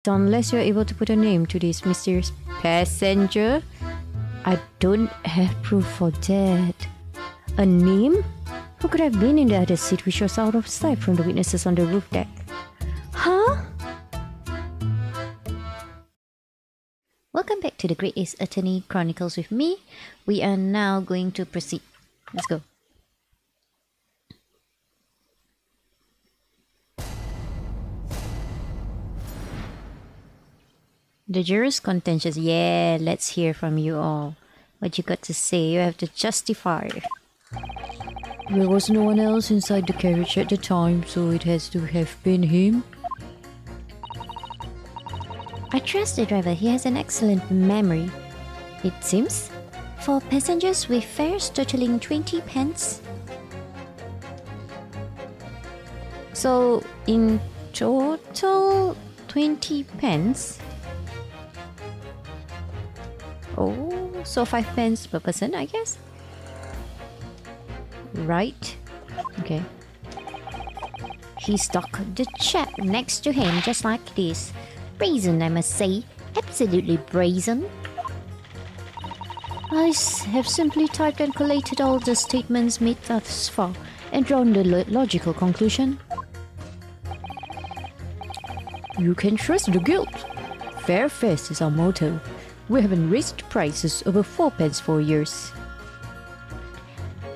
Unless you're able to put a name to this mysterious passenger. I don't have proof for that. A name? Who could have been in the other seat which was out of sight from the witnesses on the roof deck? Huh? Welcome back to the Great Ace Attorney Chronicles with me. We are now going to proceed. Let's go. The jurors contentious. Yeah, let's hear from you all. What you got to say? You have to justify. There was no one else inside the carriage at the time, so it has to have been him. I trust the driver. He has an excellent memory, it seems. For passengers with fares totaling 20 pence. So, in total, 20 pence. Oh, so 5 pence per person, I guess. Right. Okay. He stuck the chap next to him just like this. Brazen, I must say. Absolutely brazen. I have simply typed and collated all the statements made thus far and drawn the logical conclusion. You can trust the guilt. Fair fares is our motto. We haven't raised prices over 4 pence for years.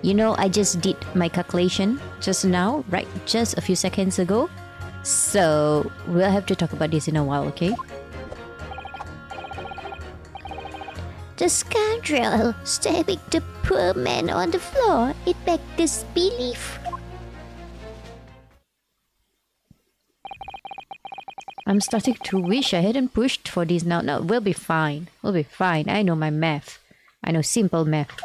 You know, I just did my calculation just now, right? Just a few seconds ago. So, we'll have to talk about this in a while, okay? The scoundrel stabbing the poor man on the floor. It begged disbelief. I'm starting to wish I hadn't pushed for this now. No, we'll be fine. We'll be fine. I know my math. I know simple math.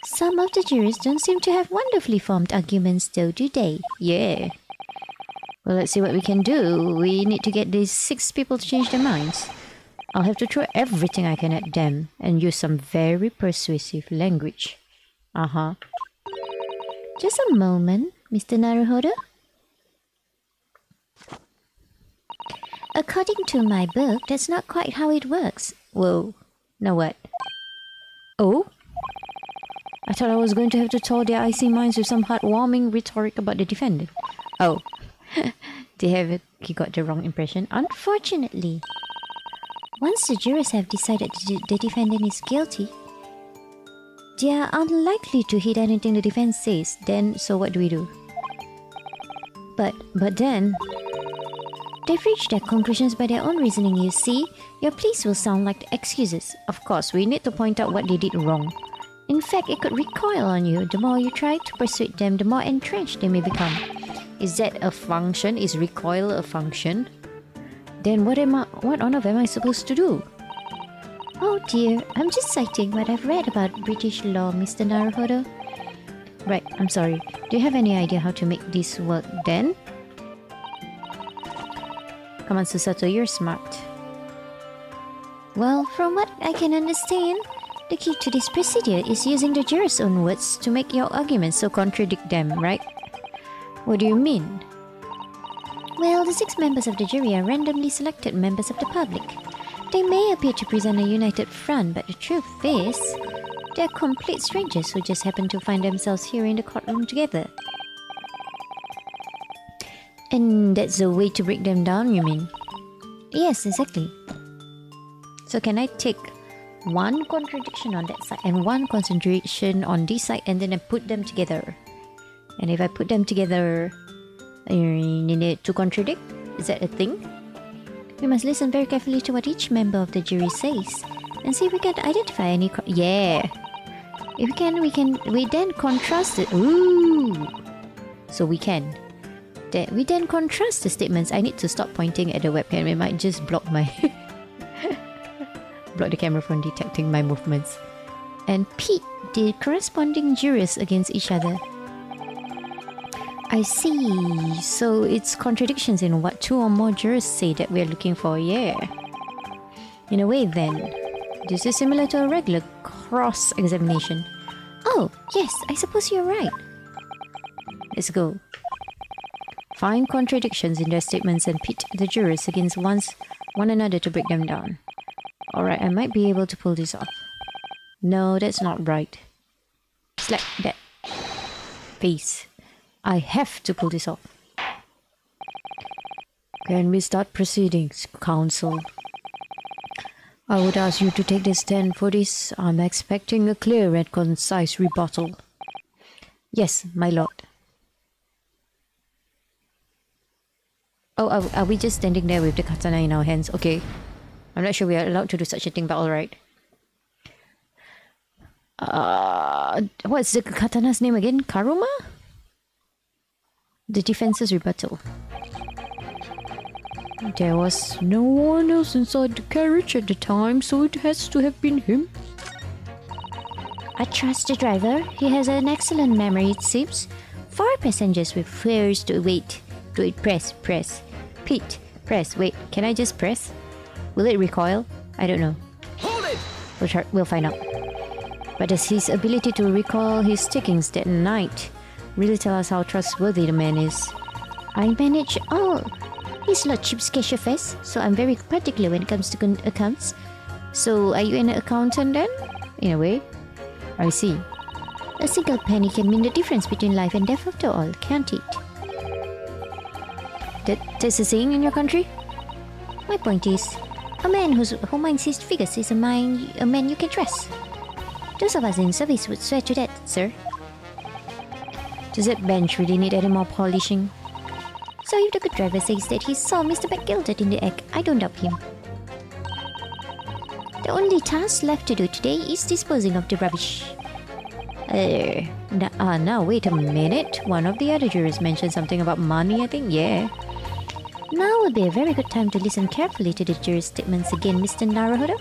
Some of the jurors don't seem to have wonderfully formed arguments though, do they? Yeah. Well, let's see what we can do. We need to get these 6 people to change their minds. I'll have to throw everything I can at them and use some very persuasive language. Uh-huh. Just a moment, Mr. Naruhodo. According to my book, that's not quite how it works. Whoa. Now what? Oh? I thought I was going to have to thaw their icy minds with some heartwarming rhetoric about the defendant. Oh. He got the wrong impression. Unfortunately. Once the jurors have decided the defendant is guilty, they are unlikely to heed anything the defense says. Then, so what do we do? But then... They've reached their conclusions by their own reasoning, you see. Your pleas will sound like excuses. Of course, we need to point out what they did wrong. In fact, it could recoil on you. The more you try to persuade them, the more entrenched they may become. Is that a function? Is recoil a function? Then what on earth am I supposed to do? Oh dear, I'm just citing what I've read about British law, Mr. Naruhodo. Right, I'm sorry. Do you have any idea how to make this work then? Come on, Susato, you're smart. Well, from what I can understand, the key to this procedure is using the jurors' own words to make your arguments so contradict them, right? What do you mean? Well, the 6 members of the jury are randomly selected members of the public. They may appear to present a united front, but the truth is, they are complete strangers who just happen to find themselves here in the courtroom together. And that's the way to break them down, you mean? Yes, exactly. So can I take one contradiction on that side and one concentration on this side and then I put them together? And if I put them together, you need it to contradict? Is that a thing? We must listen very carefully to what each member of the jury says and see if we can identify any... yeah! If we can, we then contrast it. Ooh! So we can. We then contrast the statements. I need to stop pointing at the webcam. It might just block my... block the camera from detecting my movements. And pit the corresponding jurors against each other. I see. So it's contradictions in what 2 or more jurors say that we're looking for, yeah. In a way then, this is similar to a regular cross-examination. Oh, yes, I suppose you're right. Let's go. find contradictions in their statements and pit the jurors against one another to break them down. Alright, I might be able to pull this off. No, that's not right. Slap that face. I have to pull this off. Can we start proceedings, counsel? I would ask you to take the stand for this. I'm expecting a clear and concise rebuttal. Yes, my lord. Oh, are we just standing there with the katana in our hands? Okay. I'm not sure we are allowed to do such a thing, but alright. What's the katana's name again? Karuma? The defense's rebuttal. There was no one else inside the carriage at the time, so it has to have been him. I trust the driver. He has an excellent memory, it seems. 4 passengers with fares to wait. Do it, press. Pete, press. Wait, can I just press? Will it recoil? I don't know. Hold it! We'll find out. But does his ability to recall his takings that night really tell us how trustworthy the man is? I manage all his lordship's cash affairs, so I'm very particular when it comes to accounts. So, are you an accountant then? In a way. I see. A single penny can mean the difference between life and death after all, can't it? That's a saying in your country? My point is, a man who minds his figures is a man you can trust. Those of us in service would swear to that, sir. Does that bench really need any more polishing? So if the good driver says that he saw Mr. Beck gilded in the egg, I don't doubt him. The only task left to do today is disposing of the rubbish. Now wait a minute. One of the other jurors mentioned something about money, I think. Yeah. Now would be a very good time to listen carefully to the jurors' statements again, Mr. Naruhodo.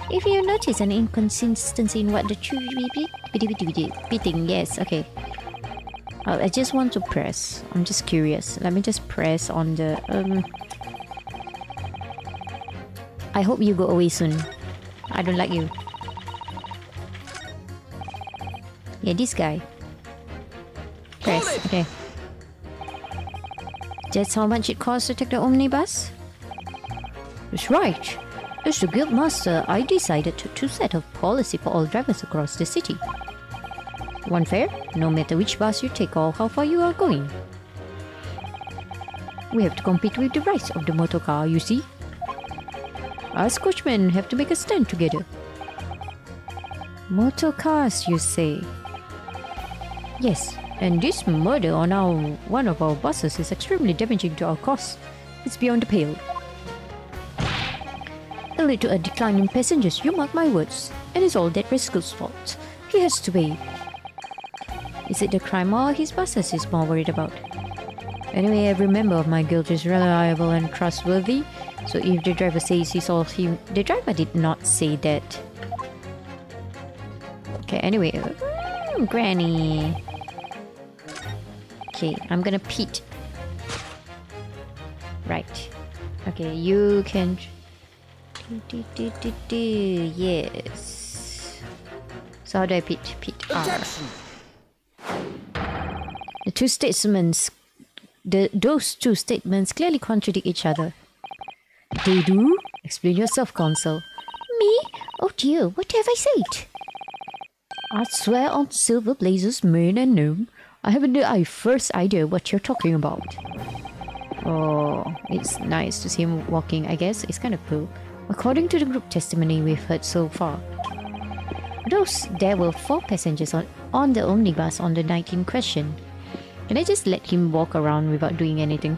If you notice an inconsistency in what the truth beating, yes, okay. I just want to press. I'm just curious. Let me just press on the I hope you go away soon. I don't like you. Yeah, this guy. Press. Okay. That's how much it costs to take the omnibus? That's right. As the guildmaster, I decided to set a policy for all drivers across the city. One fare, no matter which bus you take or how far you are going. We have to compete with the rise of the motor car, you see. Us coachmen have to make a stand together. Motor cars, you say? Yes, and this murder on one of our buses is extremely damaging to our cause. It's beyond the pale. It'll lead to a decline in passengers, you mark my words. And it's all that rascal's fault. He has to pay. Is it the crime or his buses he's more worried about? Anyway, every member of my guild is reliable and trustworthy, so if the driver says he saw him... The driver did not say that. Okay, anyway. Granny. Okay, I'm gonna pit. Right. Okay, you can... Yes. So how do I pit? Pit R. The two statements... Those two statements clearly contradict each other. They do? Explain yourself, Consul. Me? Oh dear, what have I said? I swear on Silver Blazer's moon and gnome, I haven't the first idea what you're talking about. Oh, it's nice to see him walking, I guess. It's kind of cool. According to the group testimony we've heard so far, there were 4 passengers on the omnibus on the night in question. Can I just let him walk around without doing anything?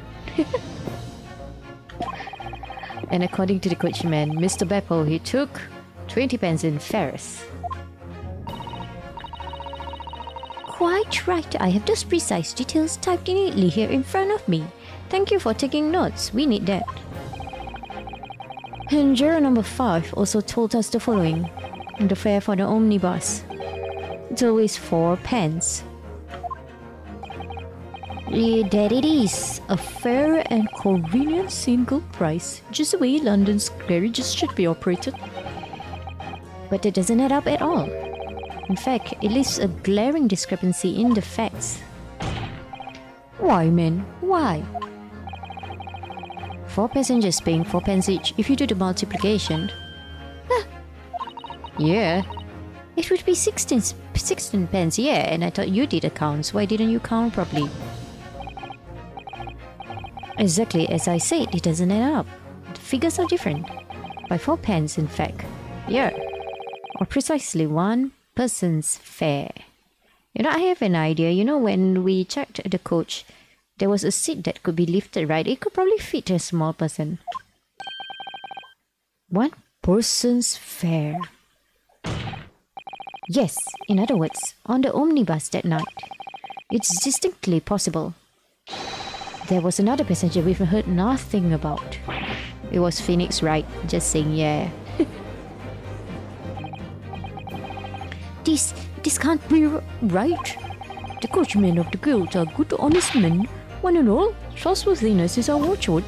And according to the coachman, Mr. Beppo, he took 20 pence in fares. Quite right, I have those precise details typed neatly here in front of me. Thank you for taking notes, we need that. And juror number 5 also told us the following. The fare for the omnibus. It's always 4 pence. That it is. A fair and convenient single price, just the way London's carriages should be operated. But it doesn't add up at all. In fact, it leaves a glaring discrepancy in the facts. Why, man? Why? 4 passengers paying 4 pence each. If you do the multiplication... Yeah. It would be 16 pence, yeah, and I thought you did accounts. Why didn't you count properly? Exactly as I said, it doesn't add up. The figures are different. By 4 pence, in fact. Yeah. Or precisely 1 person's fare. You know, I have an idea. You know, when we checked the coach, there was a seat that could be lifted, right? It could probably fit a small person. 1 person's fare. Yes, in other words, on the omnibus that night. It's distinctly possible. There was another passenger we've heard nothing about. It was Phoenix, right? Just saying, yeah. This can't be right. The coachmen of the guild are good, honest men. One and all, trustworthiness is our watchword.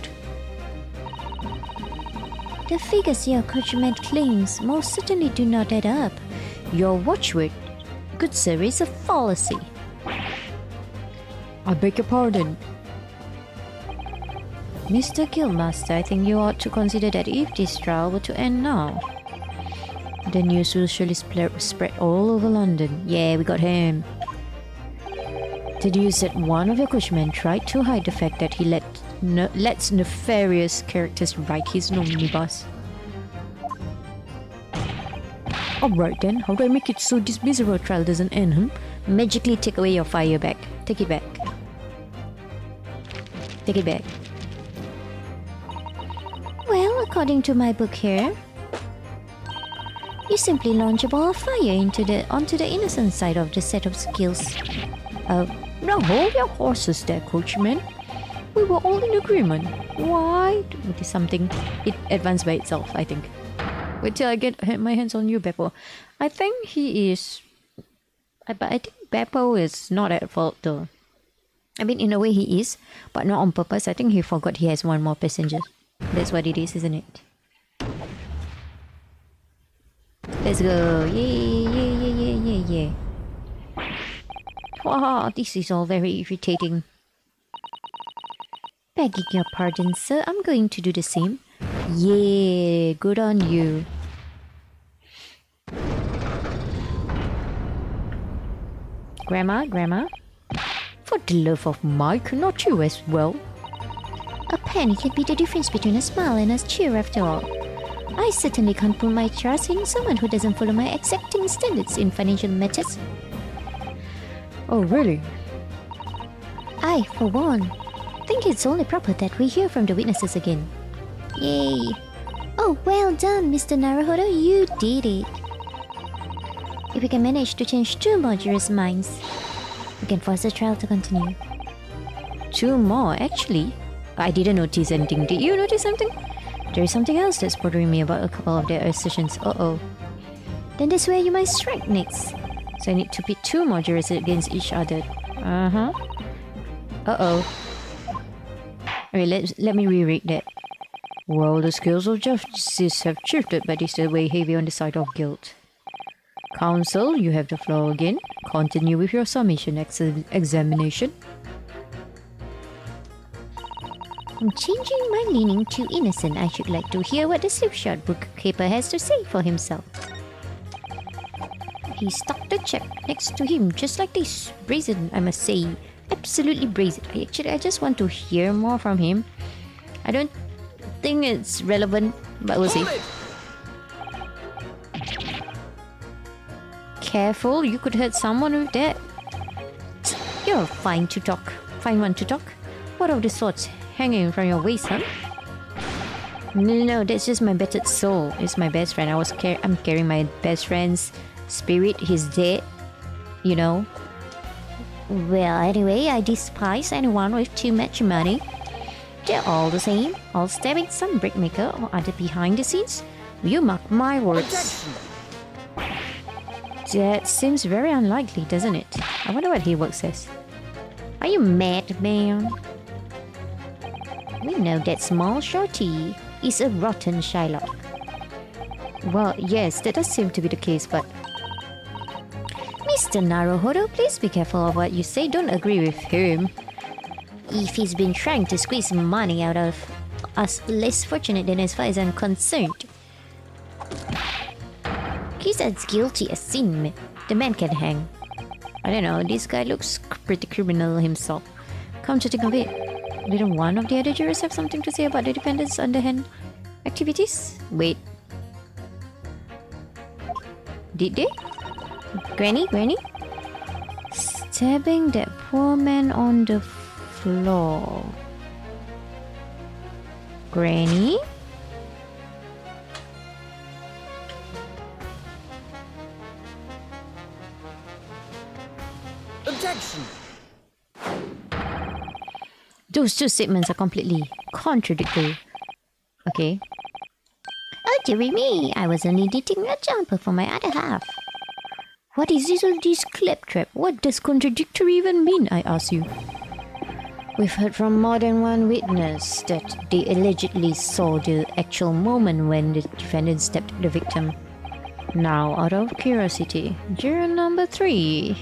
The figures your coachman claims most certainly do not add up. Your watchword, good sir, is a fallacy. I beg your pardon. Mr. Guildmaster, I think you ought to consider that if this trial were to end now, the news will surely spread all over London. Yeah, we got him. The news that one of your coachmen tried to hide the fact that he lets nefarious characters ride his omnibus. Alright then, how do I make it so this miserable trial doesn't end, huh? Magically take away your fire back. Take it back. Take it back. Well, according to my book here, you simply launch a ball of fire onto the innocent side of the set of skills. Now hold your horses there, coachman. We were all in agreement. Why? It is something. It advanced by itself, I think. Wait till I get my hands on you, Beppo. I think he is... But I think Beppo is not at fault though. I mean, in a way he is, but not on purpose. I think he forgot he has 1 more passenger. That's what it is, isn't it? Let's go. Yeah. Wow, this is all very irritating. Begging your pardon, sir, I'm going to do the same. Yeah, good on you. Grandma? For the love of Mike, not you as well. A penny can be the difference between a smile and a cheer after all. I certainly can't put my trust in someone who doesn't follow my exacting standards in financial matters. Oh, really? I, for one, think it's only proper that we hear from the witnesses again. Yay! Oh, well done, Mr. Naruhodo, you did it! If we can manage to change 2 more jurors' minds, we can force the trial to continue. 2 more, actually? I didn't notice anything. Did you notice something? There is something else that's bothering me about a couple of their assertions. Uh-oh. Then that's where you might strike next. So I need to pit 2 more jurors against each other. Uh-huh. Uh-oh. Alright, let me reread that. Well, the scales of justice have shifted, but they still weigh heavy on the side of guilt. Counsel, you have the floor again. Continue with your summation examination. I'm changing my leaning to innocent. I should like to hear what the slipshod bookkeeper has to say for himself. He stuck the check next to him just like this. Brazen, I must say. Absolutely brazen. I just want to hear more from him. I don't think it's relevant, but we'll see. Careful, you could hurt someone with that. You're fine to talk. Fine one to talk. What of the swords hanging from your waist, huh? No, that's just my battered soul. It's my best friend. I'm carrying my best friend's spirit. He's dead. You know. Well, anyway, I despise anyone with too much money. They're all the same, all stabbing some brickmaker or other behind the scenes. You mark my words. That seems very unlikely, doesn't it? I wonder what Haywork says. Are you mad, man? We know that small shorty is a rotten Shylock. Well, yes, that does seem to be the case, but... Mr. Naruhodo, please be careful of what you say. Don't agree with him. If he's been trying to squeeze money out of us less fortunate than as far as I'm concerned. He's as guilty as sin. The man can hang. I don't know, this guy looks pretty criminal himself. Come to think of it, didn't one of the other jurors have something to say about the defendant's underhand activities? Wait. Did they? Granny? Stabbing that poor man on the floor. Granny? Objection! Those two statements are completely contradictory. Okay. Oh, dearie me, I was only knitting a jumper for my other half. What is this claptrap? What does contradictory even mean, I ask you? We've heard from more than one witness that they allegedly saw the actual moment when the defendant stabbed the victim. Now, out of curiosity, juror number 3.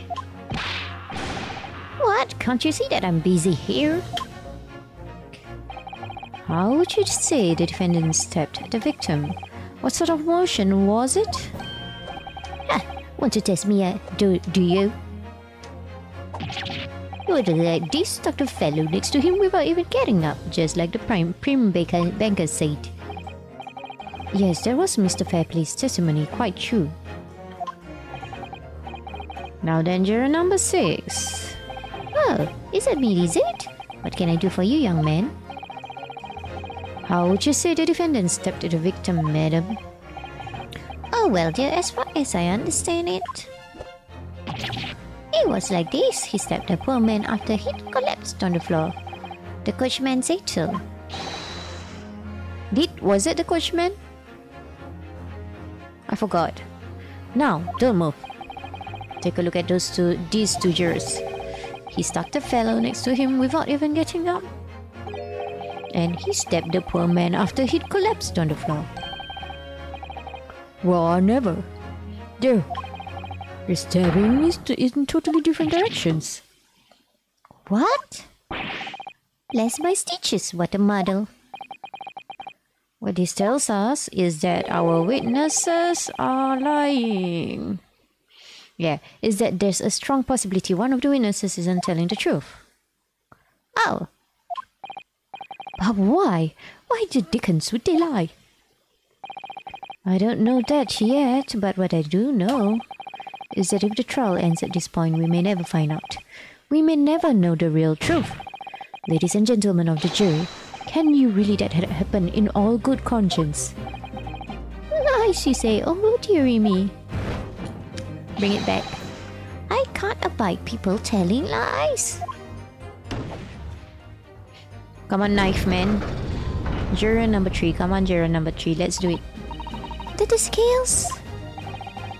What? Can't you see that I'm busy here? How would you say the defendant stabbed the victim? What sort of motion was it? Want to test me, do you? You would like this, stuck the fellow next to him without even getting up, just like the prim banker said. Yes, that was Mr. Fairpley's testimony, quite true. Now then, juror number 6. Oh, is it me, is it? What can I do for you, young man? How would you say the defendant stabbed the victim, madam? Oh, well, dear, as far as I understand it, it was like this. He stabbed the poor man after he'd collapsed on the floor. The coachman said so. Was it the coachman? I forgot. Now, don't move. Take a look at these two jurors. He stuck the fellow next to him without even getting up. And he stabbed the poor man after he'd collapsed on the floor. Well, never. There. You're stabbing is in totally different directions. What? Bless my stitches, what a muddle. What this tells us is that our witnesses are lying. Yeah, is that there's a strong possibility one of the witnesses isn't telling the truth. Oh. But why? Why the dickens would they lie? I don't know that yet, but what I do know is that if the trial ends at this point, we may never find out. We may never know the real truth. Ladies and gentlemen of the jury, can you really let that happen in all good conscience? Lies, you say? Oh, dearie me. Bring it back. I can't abide people telling lies. Come on, knife man. Juror number 3, come on, juror number 3, let's do it. The scales?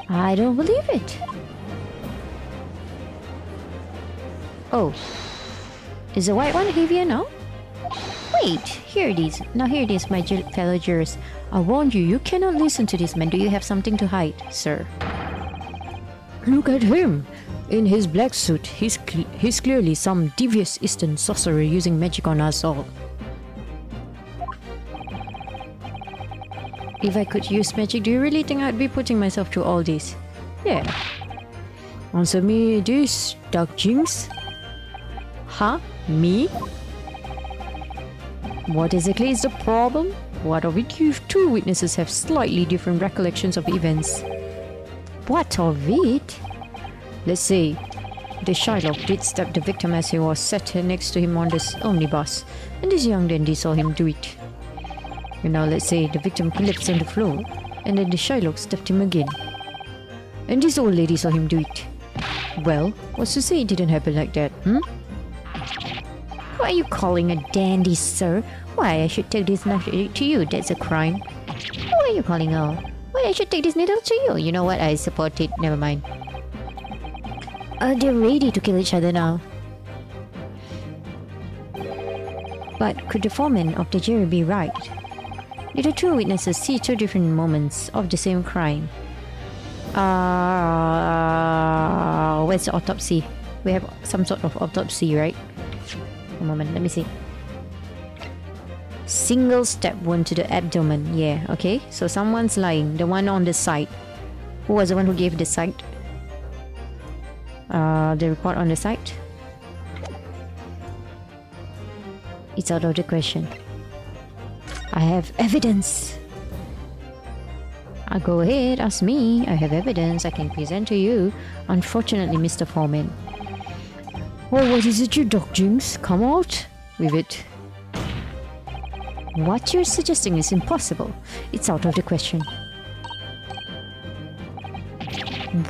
I don't believe it. Oh. Is the white one heavier now? Wait, here it is. Now here it is, my fellow jurors. I warned you, you cannot listen to this man. Do you have something to hide, sir? Look at him! In his black suit, he's clearly some devious Eastern sorcerer using magic on us all. If I could use magic, do you really think I'd be putting myself through all this? Yeah. Answer me this, Dark Jinx. Huh? Me? What exactly is the problem? What of it? You two witnesses have slightly different recollections of events. What of it? Let's say the Shylock did stab the victim as he was sat next to him on this omnibus, and this young dandy saw him do it. And now let's say the victim collapsed on the floor, and then the Shylock stabbed him again. And this old lady saw him do it. Well, what's to say it didn't happen like that, What are you calling a dandy, sir? Why, I should take this knife to you, that's a crime. What are you calling a... Why, I should take this needle to you? You know what, I support it, never mind. They're ready to kill each other now. But could the foreman of the jury be right? Did the two witnesses see two different moments of the same crime? Where's the autopsy? We have some sort of autopsy, right? A moment, let me see. Single stab wound to the abdomen. Yeah, okay. So someone's lying. The one on the side. Who was the one who gave the side? The report on the site? It's out of the question. I have evidence. Go ahead, ask me. I have evidence I can present to you. Unfortunately, Mr. Foreman. Oh, what is it, you dog jinx? Come out with it. What you're suggesting is impossible. It's out of the question.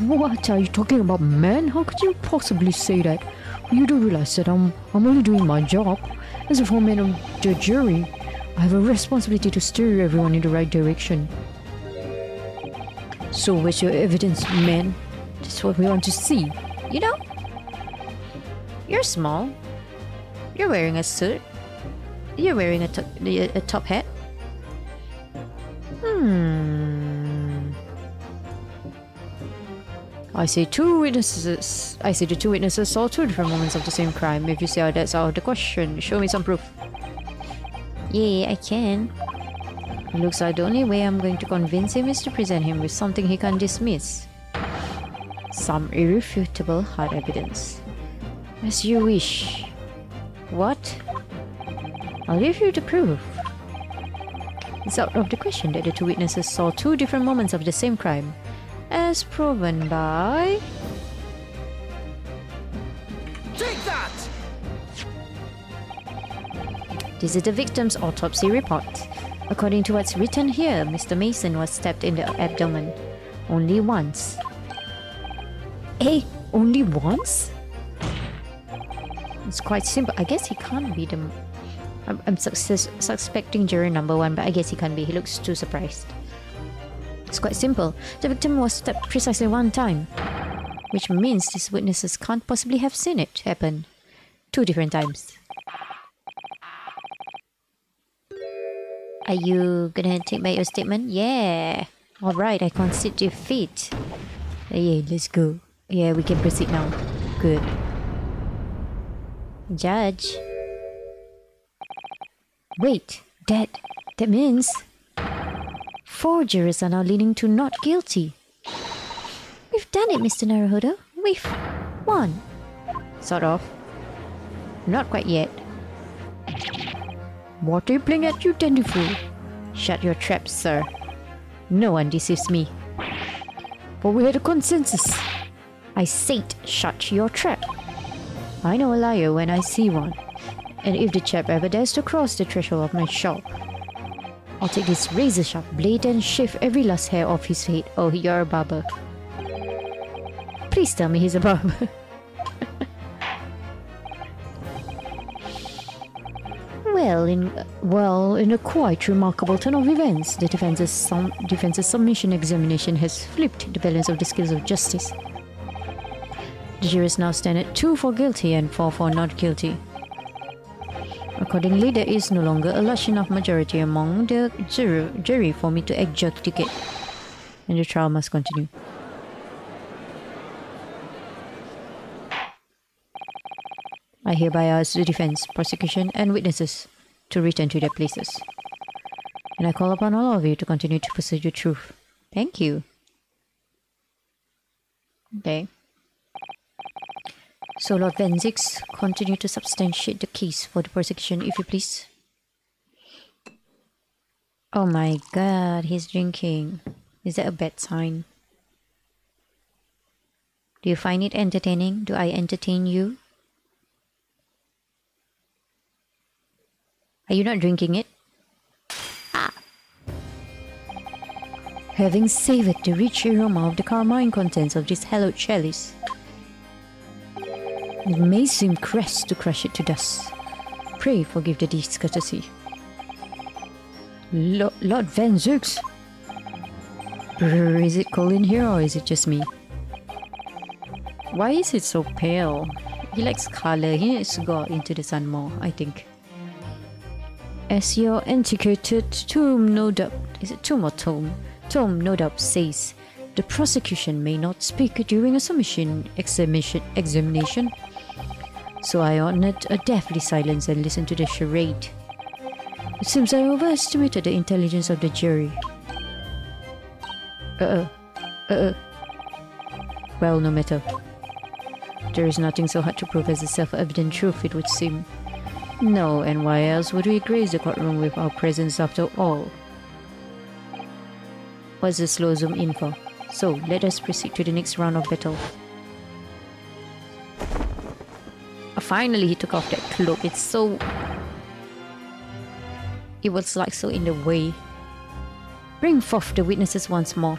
What are you talking about, man? How could you possibly say that? You do realize that I'm only doing my job. As a foreman of the jury, I have a responsibility to steer everyone in the right direction. So where's your evidence, man? That's what we want to see. You know? You're small. You're wearing a suit. You're wearing a top hat. I say the two witnesses saw two different moments of the same crime. If you say that's out of the question, show me some proof. Yeah, I can. It looks like the only way I'm going to convince him is to present him with something he can dismiss. Some irrefutable hard evidence. As you wish. What? I'll give you the proof. It's out of the question that the two witnesses saw two different moments of the same crime. As proven by... Take that! This is the victim's autopsy report. According to what's written here, Mr. Mason was stabbed in the abdomen. Only once. Hey, only once? It's quite simple. I guess he can't be the... I'm suspecting juror number 1, but I guess he can't be. He looks too surprised. It's quite simple. The victim was stabbed precisely one time, which means these witnesses can't possibly have seen it happen 2 different times. Are you gonna take back your statement? Yeah. Alright, I concede defeat. Yeah, let's go. Yeah, we can proceed now. Good. Judge. Wait, that means 4 jurors are now leaning to not guilty. We've done it, Mr. Naruhodo. We've won. Sort of. Not quite yet. What are you playing at, you dandy fool? Shut your trap, sir. No one deceives me. But we had a consensus. I said shut your trap. I know a liar when I see one. And if the chap ever dares to cross the threshold of my shop, I'll take this razor-sharp blade and shave every last hair off his head. Oh, you're a barber. Please tell me he's a barber. Well, in a quite remarkable turn of events, the defense's submission examination has flipped the balance of the scales of justice. The jurors now stand at 2 for guilty and 4 for not guilty. Accordingly, there is no longer a large enough majority among the jury for me to adjudicate, and the trial must continue. I hereby ask the defense, prosecution, and witnesses to return to their places. And I call upon all of you to continue to pursue the truth. Thank you. Okay. So, Lord Van Zix, continue to substantiate the case for the prosecution, if you please. Oh my god, he's drinking. Is that a bad sign? Do you find it entertaining? Do I entertain you? Are you not drinking it? Ah! Having savoured the rich aroma of the carmine contents of this hallowed chalice, it may seem crass to crush it to dust. Pray forgive the discourtesy. Lord Van Zux! Is it cold in here or is it just me? Why is it so pale? He likes colour. He needs to go out into the sun more, I think. As your antiquated tomb no doubt... Is it tomb or tome? Tome no doubt says, the prosecution may not speak during a submission examination. So I honoured a deathly silence and listened to the charade. It seems I overestimated the intelligence of the jury. Well, no matter. There is nothing so hard to prove as the self-evident truth, it would seem. No, and why else would we grace the courtroom with our presence after all? What's the slow zoom in for? So, let us proceed to the next round of battle. Finally, he took off that cloak. It's so... It was like so in the way. Bring forth the witnesses once more.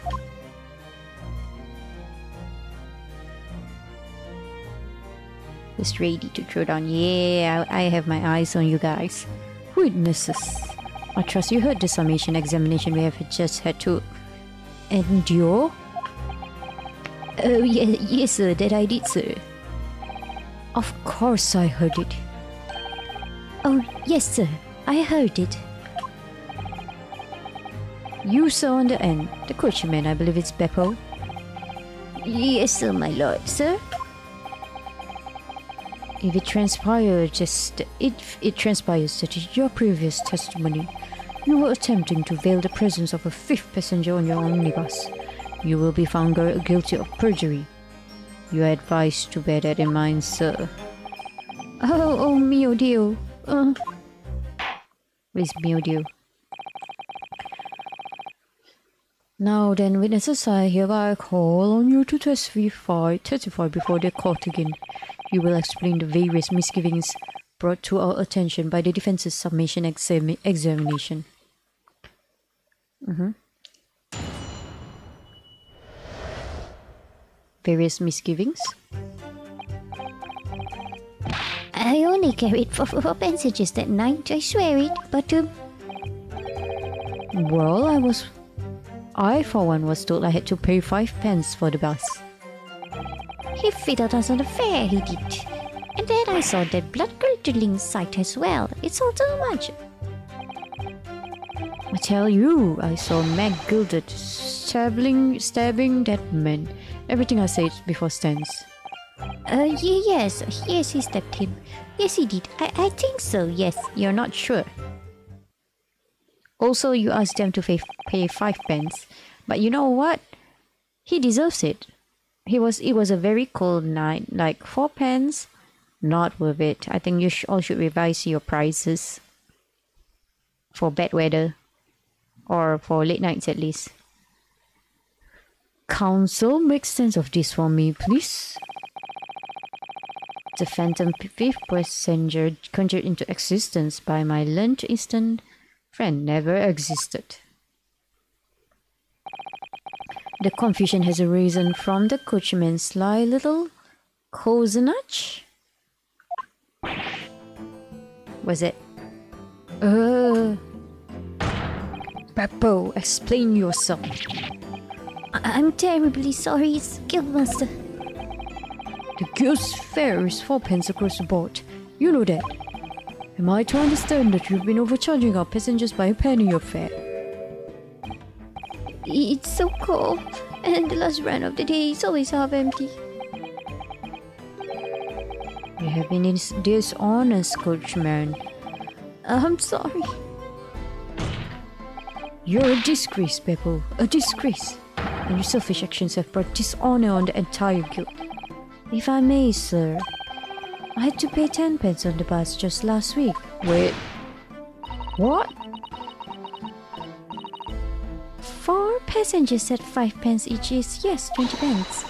Just ready to throw down. Yeah, I have my eyes on you guys. Witnesses. I trust you heard the summation examination we have just had to endure. Oh, yes, sir, that I did, sir. Of course I heard it. Oh, yes, sir, I heard it. You saw on the end, the coachman, I believe it's Beppo. Yes, sir, my lord, sir. If it transpires that in your previous testimony, you were attempting to veil the presence of a fifth passenger on your omnibus, you will be found guilty of perjury. You are advised to bear that in mind, sir. Oh, mio Dio. Where's mio Dio? Now then, witnesses, I hereby call on you to testify before the court again. You will explain the various misgivings brought to our attention by the defense's summation examination. Various misgivings? I only carried 4 passages that night, I swear it, but Well, I for one was told I had to pay 5 pence for the bus. he fiddled us on the fare, he did. And then I saw that blood-curdling sight as well. It's all too much. I tell you, I saw Meg Gilded stabbing that man. Everything I said before stands. Yes, he stabbed him. Yes, he did. I think so, yes. You're not sure. Also, you asked them to pay 5 pence. But you know what? He deserves it. It was a very cold night. Like 4 pence, not worth it. I think you all should revise your prices. For bad weather. Or for late nights at least. Counsel, make sense of this for me, please. The phantom fifth passenger conjured into existence by my learned instant friend never existed. The confusion has arisen from the coachman's sly little cozenage. Was it? Beppo, explain yourself. I'm terribly sorry, Guildmaster. The guild's fare is 4 pence across the board. You know that. Am I to understand that you've been overcharging our passengers by a penny of fare? It's so cold, and the last run of the day is always half empty. You have been dishonest, coachman. I'm sorry. You're a disgrace, Beppo. A disgrace. And your selfish actions have brought dishonor on the entire guild. If I may, sir, I had to pay 10 pence on the bus just last week. Wait. What? 4 passengers at 5 pence each is, yes, 20 pence.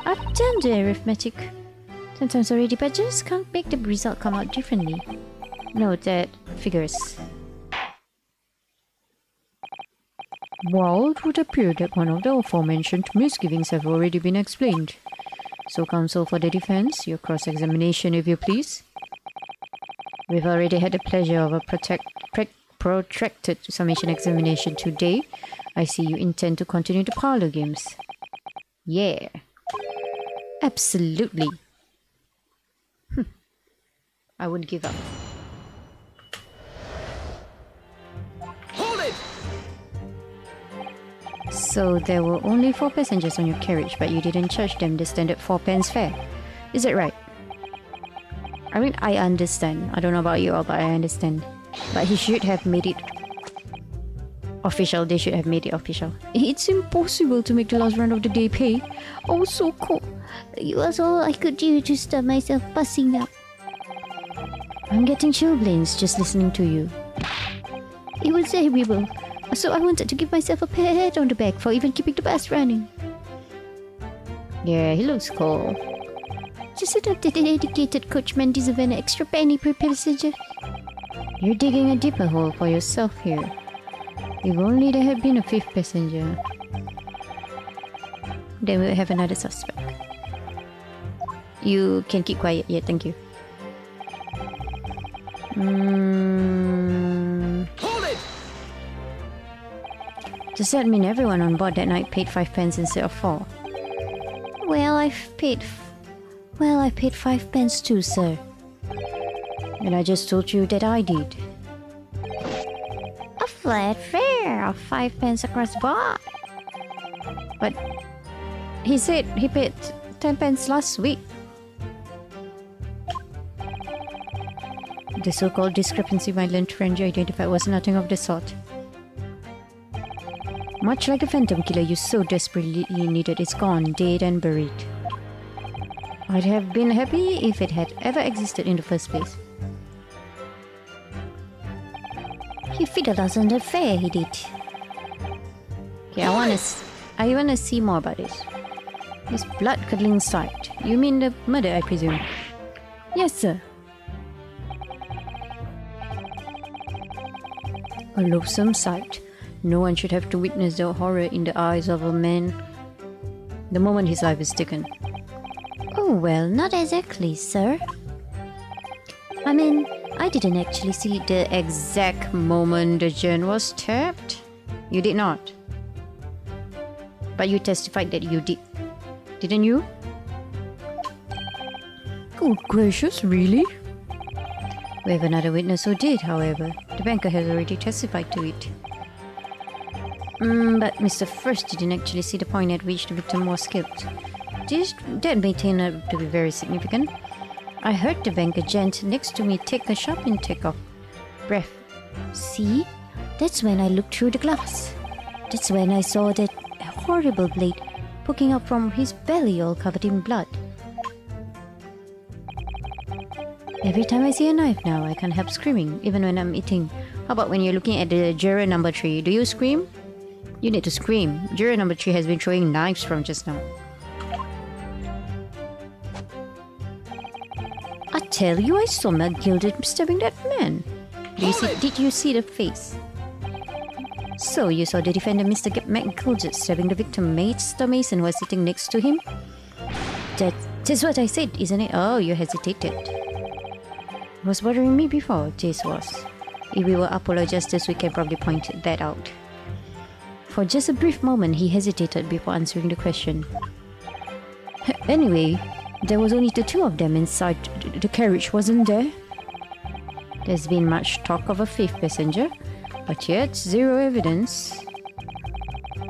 I've done the arithmetic 10 times already, but just can't make the result come out differently. No, that figures. Well, it would appear that one of the aforementioned misgivings have already been explained. So, counsel for the defense, your cross-examination, if you please. We've already had the pleasure of a protracted summation examination today. I see you intend to continue the parlor games. Yeah. Absolutely. I wouldn't give up. Hold it! So there were only 4 passengers on your carriage, but you didn't charge them the standard 4 pence fare. Is that right? I mean, I understand. I don't know about you all, but I understand. But he should have made it official. They should have made it official. It's impossible to make the last round of the day pay. I was so cold. It was all I could do to stop myself passing out. I'm getting chilblains just listening to you. It was terrible. So I wanted to give myself a pat on the back for even keeping the bus running. Yeah, he looks cool. Just so that the dedicated coachman deserves an extra penny per passenger. You're digging a deeper hole for yourself here. If only there had been a fifth passenger. Then we'll have another suspect. You can keep quiet. Yeah, thank you. Hold it! Does that mean everyone on board that night paid 5 pence instead of 4? Well, I've paid 5 pence too, sir. And I just told you that I did. A flat fare of 5 pence across board. But he said he paid 10 pence last week. The so-called discrepancy my learned friend you identified was nothing of the sort. Much like the phantom killer you so desperately needed is gone, dead and buried. I'd have been happy if it had ever existed in the first place. He fiddled us on the fare, he did. Okay, I wanna see more about this. This blood-curdling sight. You mean the murder, I presume? Yes, sir. A loathsome sight. No one should have to witness the horror in the eyes of a man the moment his life is taken. Oh, well, not exactly, sir. I mean, I didn't actually see The exact moment the gen was stabbed? You did not. But you testified that you did. Didn't you? Good gracious, really? We have another witness who did, however. The banker has already testified to it. But Mr. First didn't actually see the point at which the victim was killed. That may turn out to be very significant. I heard the banker gent next to me take a sharp intake of breath. See? That's when I looked through the glass. That's when I saw that horrible blade poking up from his belly all covered in blood. Every time I see a knife now, I can't help screaming, even when I'm eating. How about when you're looking at the juror number 3? Do you scream? You need to scream. Juror number 3 has been throwing knives from just now. I tell you, I saw Matt Gilded stabbing that man. Did you see the face? So you saw the defender, Mr. Matt Gilded, stabbing the victim, Mr. Mason, who was sitting next to him? That's what I said, isn't it? Oh, you hesitated. It was bothering me before, Jace was. If we were apologists, we can probably point that out. For just a brief moment, he hesitated before answering the question. Anyway, there was only the two of them inside the carriage, wasn't there? There's been much talk of a fifth passenger, but yet zero evidence.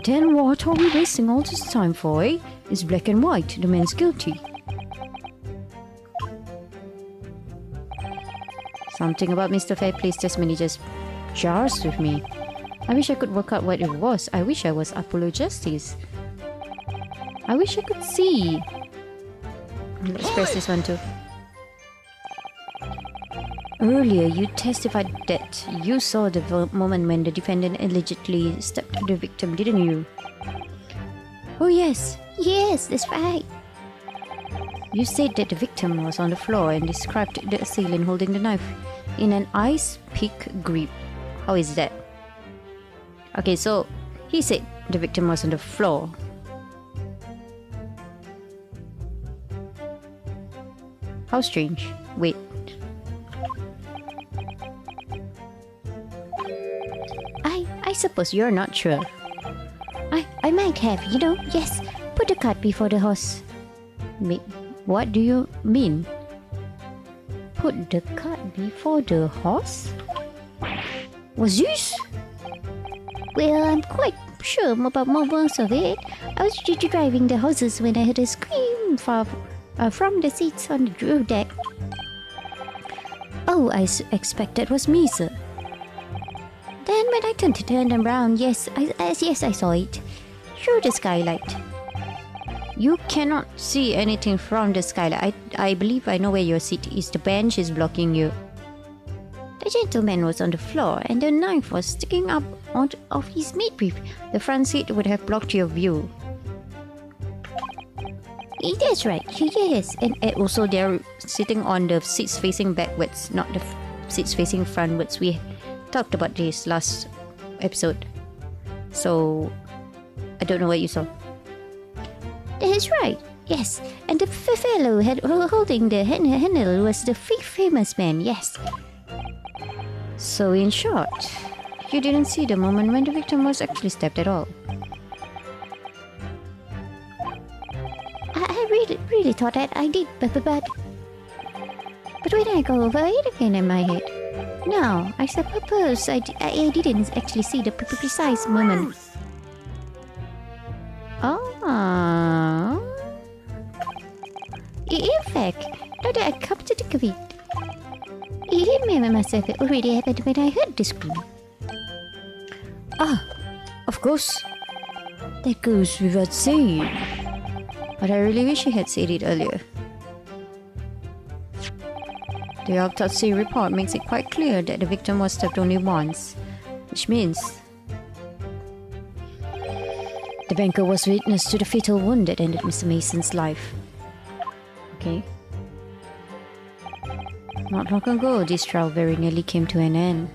Then what are we wasting all this time for, eh? It's black and white, the man's guilty. Something about Mr. Fairplay's testimony just jars with me. I wish I could work out what it was. I wish I was Apollo Justice. I wish I could see. Let's press this one too. Earlier, you testified that you saw the moment when the defendant allegedly stabbed the victim, didn't you? Oh yes, that's right. You said that the victim was on the floor and described the assailant holding the knife in an ice pick grip. How is that? Okay, so he said the victim was on the floor. How strange. Wait. I suppose you're not sure. I might have, yes. Put the cart before the horse. What do you mean? Put the cart before the horse? What's this? Well, I'm quite sure about most of it. I was driving the horses when I heard a scream from the seats on the drill deck. Oh, I expect that was me, sir. And when I turned around, yes, I saw it. Through the skylight. You cannot see anything from the skylight. I believe I know where your seat is. The bench is blocking you. The gentleman was on the floor and the knife was sticking up out of his midriff. The front seat would have blocked your view. That's right, yes. And also they're sitting on the seats facing backwards, not the seats facing frontwards. We talked about this last episode. So, I don't know what you saw. That's right, yes. And the fellow holding the handle was the famous man, yes. So in short, you didn't see the moment when the victim was actually stabbed at all. I really thought that I did, but when I go over it again in my head, no, I suppose I didn't actually see the precise moment. Ah. In fact, now that I come to think of it, I remember myself it already happened when I heard the scream. Ah, of course. That goes without saying. But I really wish he had said it earlier. The autopsy report makes it quite clear that the victim was stabbed only once, which means the banker was witness to the fatal wound that ended Mr. Mason's life. Okay. Not long ago, this trial very nearly came to an end.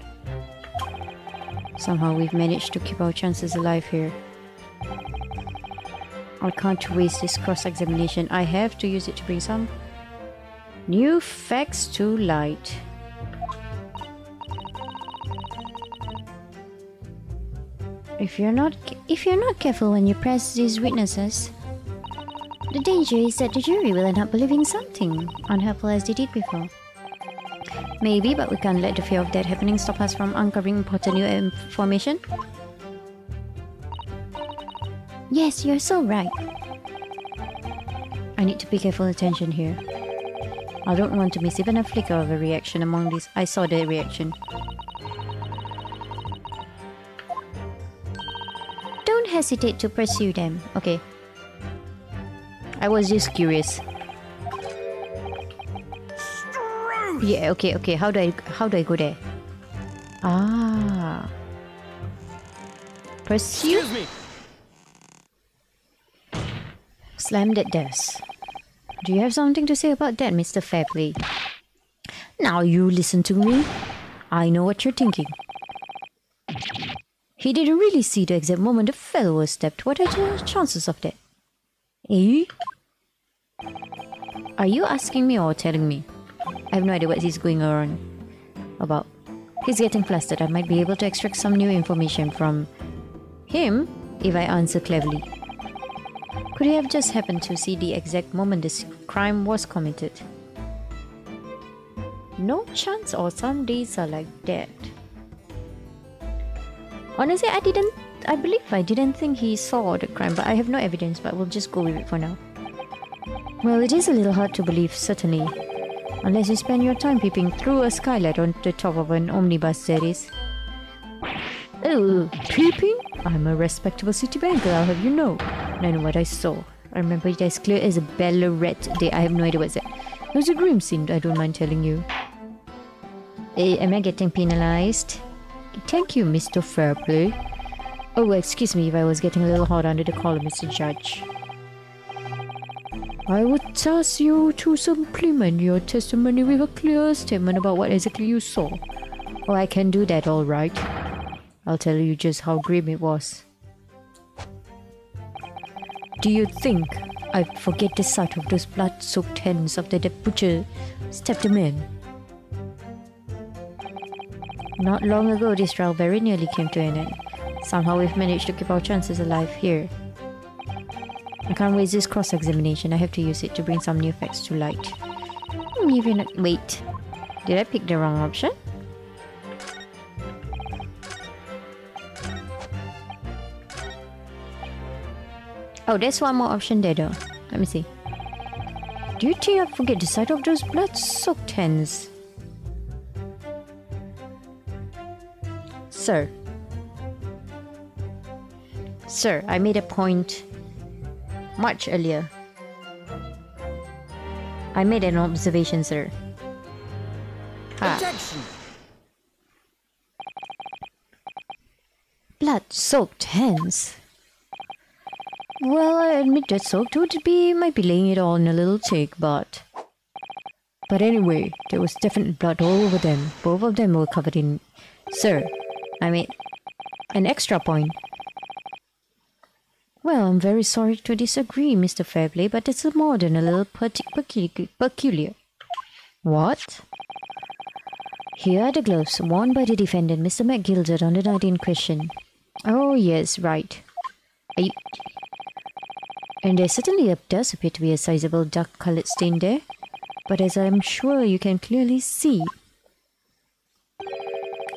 Somehow we've managed to keep our chances alive here. I can't waste this cross-examination. I have to use it to bring some new facts to light. If you're not careful when you press these witnesses, the danger is that the jury will end up believing something unhelpful as they did before. Maybe, but we can't let the fear of that happening stop us from uncovering important new information. Yes, you're so right. I need to pay careful attention here. I don't want to miss even a flicker of a reaction among these. I saw the reaction. Don't hesitate to pursue them. Okay. I was just curious. Yeah, okay. How do I go there? Ah. Pursue? Excuse me. Slammed at desk. Do you have something to say about that, Mr. Fairplay? Now you listen to me. I know what you're thinking. He didn't really see the exact moment the fellow was stabbed. What are the chances of that? Eh? Are you asking me or telling me? I have no idea what he's going on about. He's getting flustered. I might be able to extract some new information from him if I answer cleverly. Could he have just happened to see the exact moment this crime was committed? No chance, or some days are like that. Honestly, I didn't think he saw the crime, but I have no evidence, but we'll just go with it for now. Well, it is a little hard to believe, certainly. Unless you spend your time peeping through a skylight on the top of an omnibus, that is. Oh, peeping? I'm a respectable city banker, I'll have you know. And I know what I saw. I remember it as clear as a Ballarat day. I have no idea what's that. It was a grim scene, I don't mind telling you. Am I getting penalized? Thank you, Mr. Fairplay. Oh, excuse me if I was getting a little hot under the collar, Mr. Judge. I would task you to supplement your testimony with a clear statement about what exactly you saw. Oh, I can do that, all right. I'll tell you just how grim it was. Do you think I'd forget the sight of those blood-soaked hands after the butcher stabbed the man? Not long ago, this trial very nearly came to an end. Somehow we've managed to keep our chances alive here. I can't waste this cross-examination. I have to use it to bring some new facts to light. Maybe not. Wait. Did I pick the wrong option? Oh, there's one more option there though. Let me see. Do you think I'd forget the sight of those blood-soaked hands? Sir, Sir, I made a point much earlier. I made an observation, sir. Objection! Blood-soaked hands. Well, I admit that soaked might be laying it on a little thick, but anyway, there was definite blood all over them. Both of them were covered in... Sir, I made an extra point. Well, I'm very sorry to disagree, Mr. Fairplay, but it's more than a little peculiar. What? Here are the gloves worn by the defendant, Mr. McGilded, on the night in question. Oh, yes, right. And there certainly does appear to be a sizable dark-coloured stain there. But as I'm sure you can clearly see,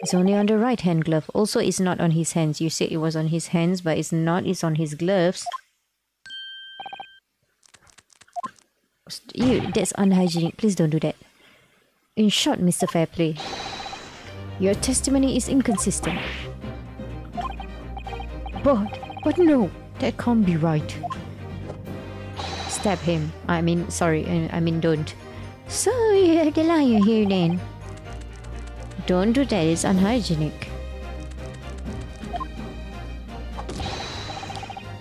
it's only on the right-hand glove. Also, it's not on his hands. You said it was on his hands, but it's not. It's on his gloves. That's unhygienic. Please don't do that. In short, Mr. Fairplay, your testimony is inconsistent. But no, that can't be right. Stab him. I mean, don't. So you're the liar here then? Don't do that, it's unhygienic.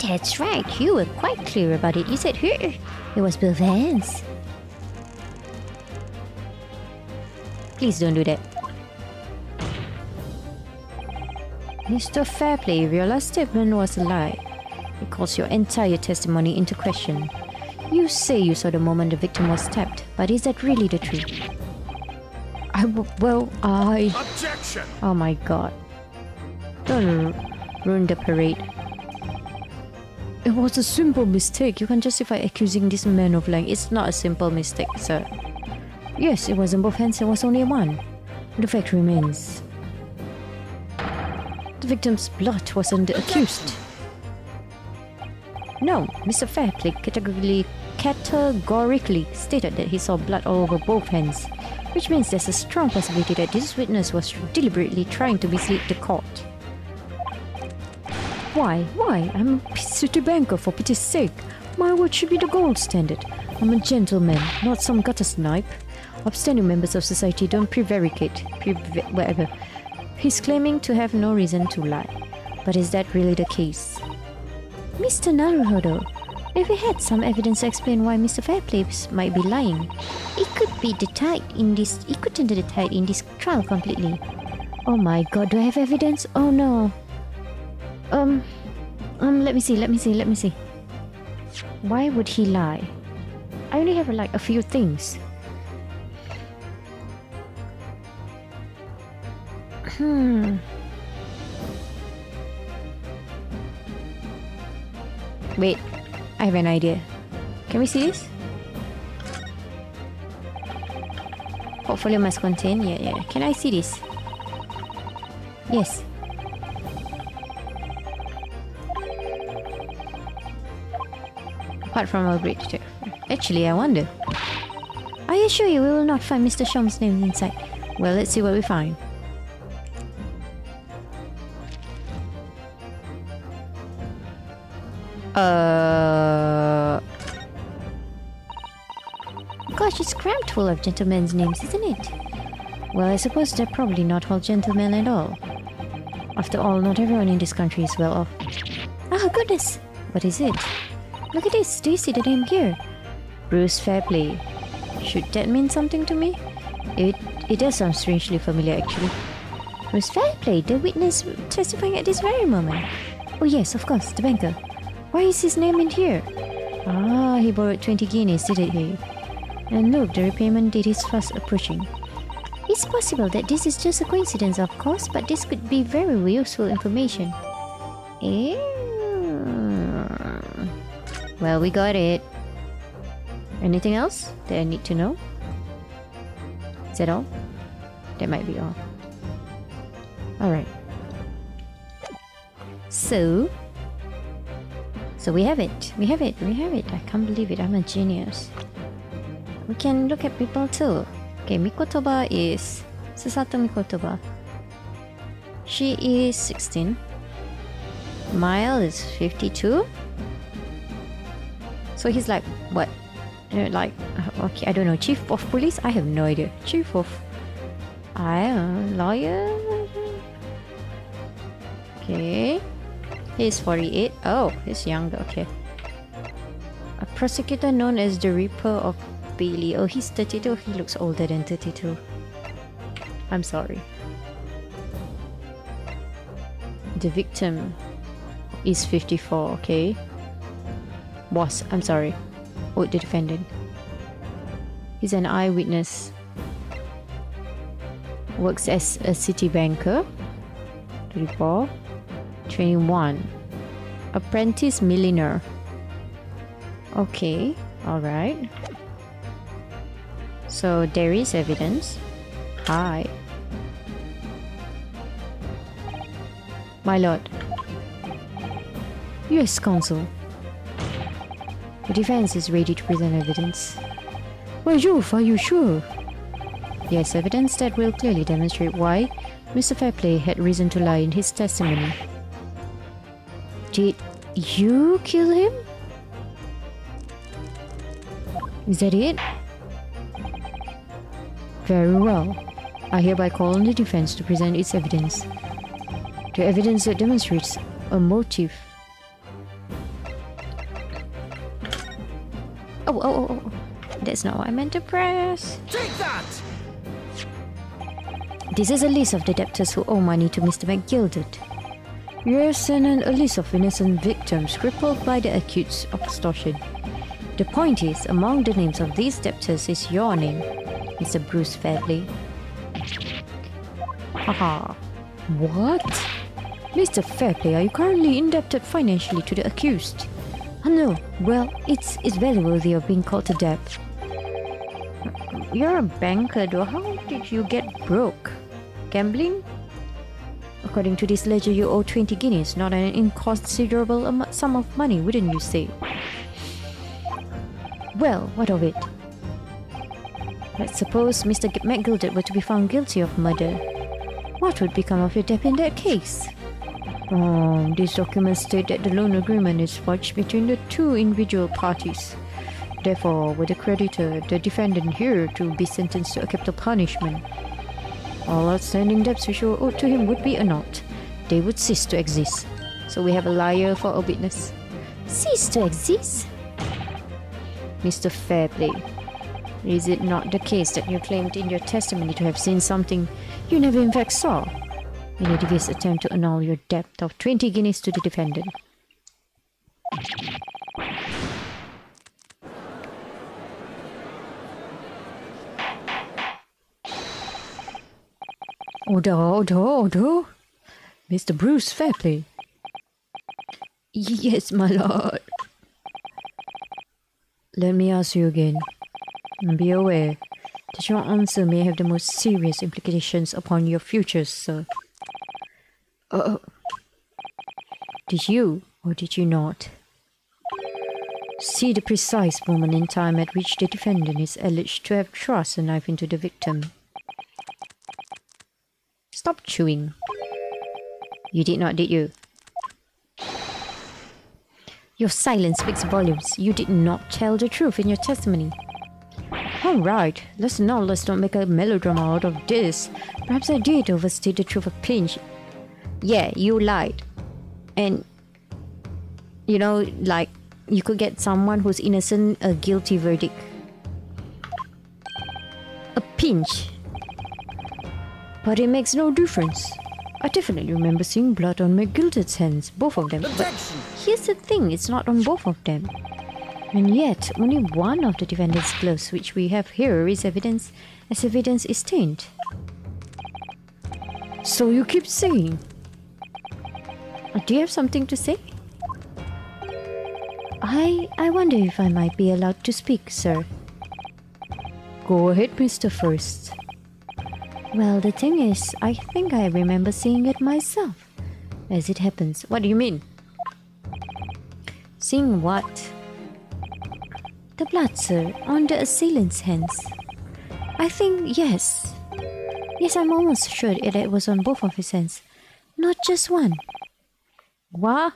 That's right, you were quite clear about it. You said here, it was both hands. Please don't do that. Mr. Fairplay, your last statement was a lie. It calls your entire testimony into question. You say you saw the moment the victim was stabbed, but is that really the truth? Objection! Oh my god. Don't ruin the parade. It was a simple mistake. You can justify accusing this man of lying. It's not a simple mistake, sir. Yes, it was in both hands. It was only one. The fact remains, the victim's blood was on the accused. No, Mr. Fairplay categorically stated that he saw blood all over both hands, which means there's a strong possibility that this witness was deliberately trying to mislead the court. Why? I'm a city banker, for pity's sake. My word should be the gold standard. I'm a gentleman, not some gutter snipe. Upstanding members of society don't prevaricate, whatever. He's claiming to have no reason to lie. But is that really the case? Mr. Naruhodo, if we had some evidence to explain why Mr. Fairplay might be lying, it could turn the tide in this trial completely. Oh my god, do I have evidence? Oh no. Let me see. Why would he lie? I only have like a few things. Wait, I have an idea. Can we see this? Portfolio must contain. Yeah. Can I see this? Yes. Apart from our bridge check. Actually, I wonder. I assure you we will not find Mr. Shom's name inside. Well, let's see what we find. Gosh, it's crammed full of gentlemen's names, isn't it? Well, I suppose they're probably not all gentlemen at all. After all, not everyone in this country is well off. Oh, goodness! What is it? Look at this. Do you see the name here? Bruce Fairplay. Should that mean something to me? It does sound strangely familiar, actually. Bruce Fairplay, the witness testifying at this very moment. Oh yes, of course, the banker. Why is his name in here? Ah, he borrowed 20 guineas, didn't he? And look, the repayment date is fast approaching. It's possible that this is just a coincidence, of course, but this could be very useful information. Well, we got it. Anything else that I need to know? Is that all? That might be all. Alright. So we have it. We have it. I can't believe it. I'm a genius. We can look at people too. Okay, Mikotoba is Susato Mikotoba. She is 16. Mile is 52. So he's like, what? Like, okay, I don't know. Chief of police? I have no idea. Chief of... I don't know. Lawyer? Okay. He's 48. Oh, he's younger. Okay. A prosecutor known as the Reaper of Bailey. Oh, he's 32. He looks older than 32. I'm sorry. The victim is 54. Okay. Boss, I'm sorry. Oh, the defendant. He's an eyewitness. Works as a city banker. 34. 21. Apprentice millionaire. Okay, alright. So there is evidence. Hi. My lord. Yes, counsel. The defense is ready to present evidence. Well, Jove, are you sure? Yes, evidence that will clearly demonstrate why Mr. Fairplay had reason to lie in his testimony. Did you kill him? Is that it? Very well. I hereby call on the defense to present its evidence. The evidence that demonstrates a motive. Oh. That's not what I meant to press. Take that! This is a list of the debtors who owe money to Mr. McGilded. Yes, and a list of innocent victims crippled by the accused of extortion. The point is, among the names of these debtors is your name, Mr. Bruce Fairplay. Haha. What? Mr. Fairplay, are you currently indebted financially to the accused? Oh no, well, it's very worthy of being called to debt. You're a banker though, how did you get broke? Gambling? According to this ledger, you owe 20 guineas, not an inconsiderable sum of money, wouldn't you say? Well, what of it? Let's suppose Mr. McGilded were to be found guilty of murder. What would become of your debt in that case? These documents state that the loan agreement is forged between the two individual parties. Therefore, were the creditor, the defendant here, to be sentenced to a capital punishment, all outstanding debts which were owed to him would be annulled. They would cease to exist. So we have a liar for a witness. Cease to exist? Mr. Fairplay, is it not the case that you claimed in your testimony to have seen something you never in fact saw, in a devious attempt to annul your debt of 20 guineas to the defendant? Order. Mr. Bruce Fairplay. Yes, my lord. Let me ask you again. Be aware that your answer may have the most serious implications upon your futures, sir. Did you, or did you not, see the precise moment in time at which the defendant is alleged to have thrust a knife into the victim? Stop chewing. You did not, did you? Your silence speaks volumes. You did not tell the truth in your testimony. Alright, let's not make a melodrama out of this. Perhaps I did overstate the truth a pinch. Yeah, you lied. And, you know, like, you could get someone who's innocent a guilty verdict. A pinch. But it makes no difference. I definitely remember seeing blood on McGilded's hands, both of them. But here's the thing, it's not on both of them. And yet, only one of the defendant's gloves, which we have here, is evidence, as evidence is stained. So you keep saying. Do you have something to say? I wonder if I might be allowed to speak, sir. Go ahead, Mr. First. Well, the thing is, I think I remember seeing it myself. As it happens. What do you mean? Seeing what? The blood, sir, on the assailant's hands. I think, yes. Yes, I'm almost sure that it was on both of his hands. Not just one. What?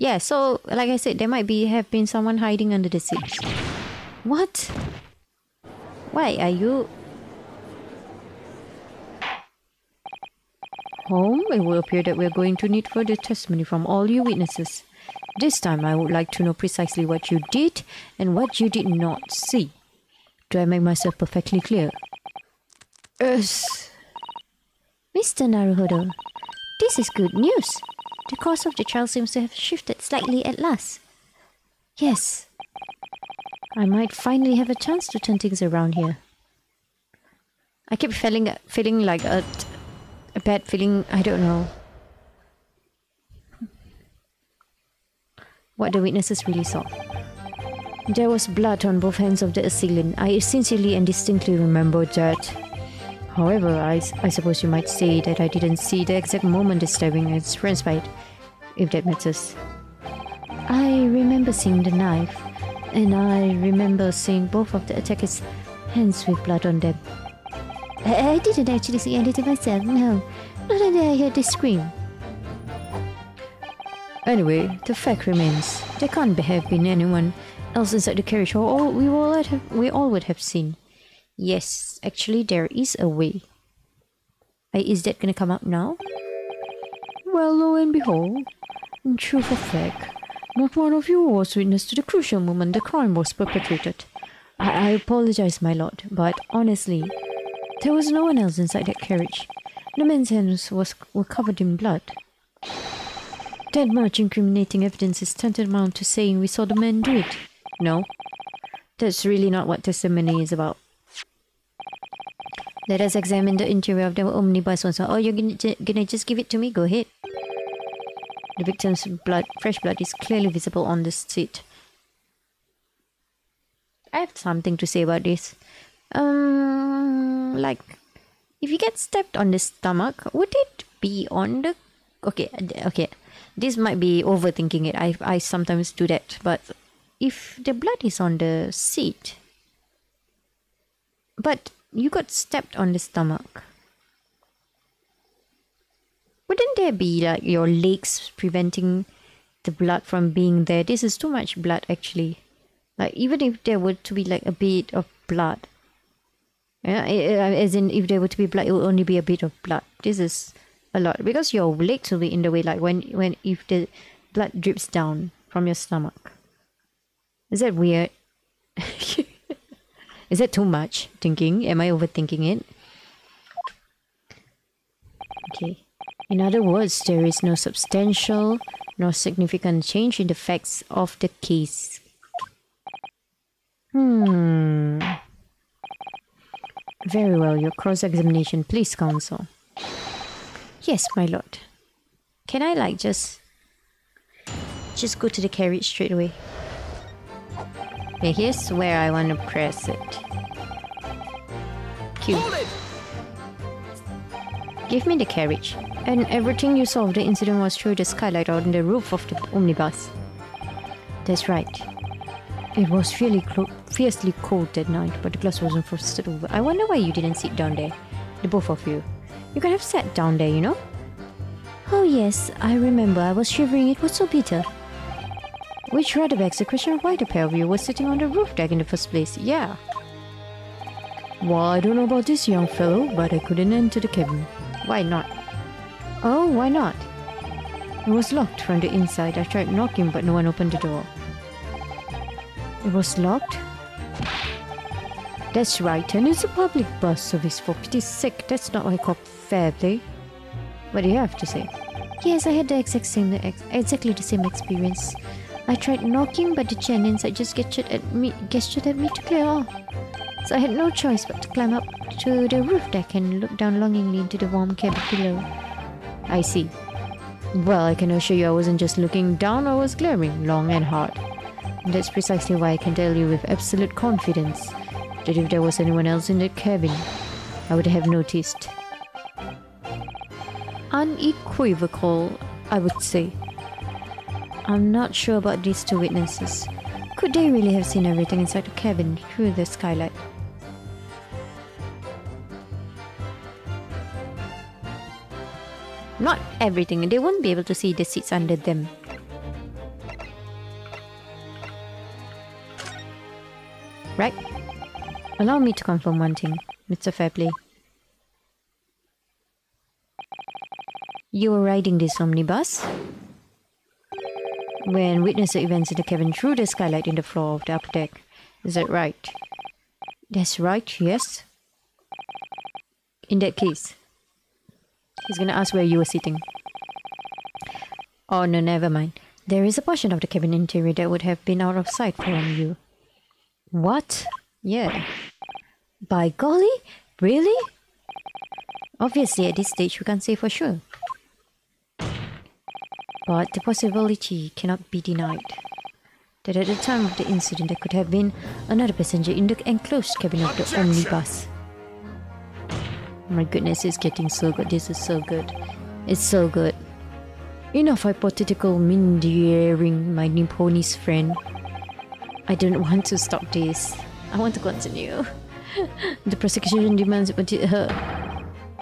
Yeah, so like I said, there might have been someone hiding under the seats. What? Why are you home? It will appear that we're going to need further testimony from all you witnesses. This time I would like to know precisely what you did and what you did not see. Do I make myself perfectly clear? Yes. Mr. Naruhodo, this is good news. The course of the trial seems to have shifted slightly at last. Yes. I might finally have a chance to turn things around here. I keep feeling like a bad feeling. I don't know what the witnesses really saw. There was blood on both hands of the assailant. I sincerely and distinctly remember that. However, I suppose you might say that I didn't see the exact moment the stabbing has transpired, if that matters. I remember seeing the knife, and I remember seeing both of the attackers' hands with blood on them. I didn't actually see anything myself, no. Not until I heard the scream. Anyway, the fact remains, there can't have been anyone else inside the carriage, or we all would have seen. Yes, actually there is a way. Is that gonna come up now? Well, lo and behold, in truth of fact, not one of you was witness to the crucial moment the crime was perpetrated. I apologize, my lord, but honestly, there was no one else inside that carriage. The man's hands were covered in blood. That much incriminating evidence is tantamount to saying we saw the man do it. No, that's really not what testimony is about. Let us examine the interior of the omnibus once. Oh, you're gonna just give it to me? Go ahead. The victim's fresh blood is clearly visible on the seat. I have something to say about this. Like, if you get stabbed on the stomach, would it be on the... Okay. This might be overthinking it. I sometimes do that. But if the blood is on the seat... But you got stabbed on the stomach. Wouldn't there be like your legs preventing the blood from being there? This is too much blood actually. Like even if there were to be like a bit of blood. Yeah, as in if there were to be blood, it will only be a bit of blood. This is a lot. Because your legs will be in the way, like if the blood drips down from your stomach. Is that weird? Is that too much thinking? Am I overthinking it? Okay. In other words, there is no substantial nor significant change in the facts of the case. Very well, your cross-examination, please, counsel. Yes, my lord. Can I like just go to the carriage straight away? Okay, here's where I want to press it. Q. Give me the carriage. And everything you saw of the incident was through the skylight on the roof of the omnibus. That's right. It was fiercely cold that night, but the glass wasn't frosted over. I wonder why you didn't sit down there, the both of you. You could have sat down there, you know? Oh yes, I remember. I was shivering. It was so bitter. Which rather begs the question of why the pair of you were sitting on the roof deck in the first place. Yeah. Well, I don't know about this young fellow, but I couldn't enter the cabin. Why not? Oh, why not? It was locked from the inside. I tried knocking, but no one opened the door. It was locked? That's right, and it's a public bus service, for pity's sake. That's not what I call fair play. What do you have to say? Yes, I had the exactly the same experience. I tried knocking, but the gent inside just gestured at me to clear off. So I had no choice but to climb up to the roof deck and look down longingly into the warm cabin below. I see. Well, I can assure you I wasn't just looking down, I was glaring long and hard. And that's precisely why I can tell you with absolute confidence that if there was anyone else in that cabin, I would have noticed. Unequivocal, I would say. I'm not sure about these two witnesses. Could they really have seen everything inside the cabin through the skylight? Not everything. They won't be able to see the seats under them. Right? Allow me to confirm one thing, Mr. Fairplay. You were riding this omnibus when witnessed the events in the cabin through the skylight in the floor of the upper deck. Is that right? That's right, yes. In that case, he's gonna ask where you were sitting. Oh no, never mind. There is a portion of the cabin interior that would have been out of sight from you. What? Yeah. By golly? Really? Obviously, at this stage, we can't say for sure. But the possibility cannot be denied that at the time of the incident, there could have been another passenger in the enclosed cabin of the omnibus. My goodness, it's getting so good. This is so good. It's so good. Enough hypothetical meandering, my Nipponi's friend. I don't want to stop this. I want to continue. The prosecution demands her.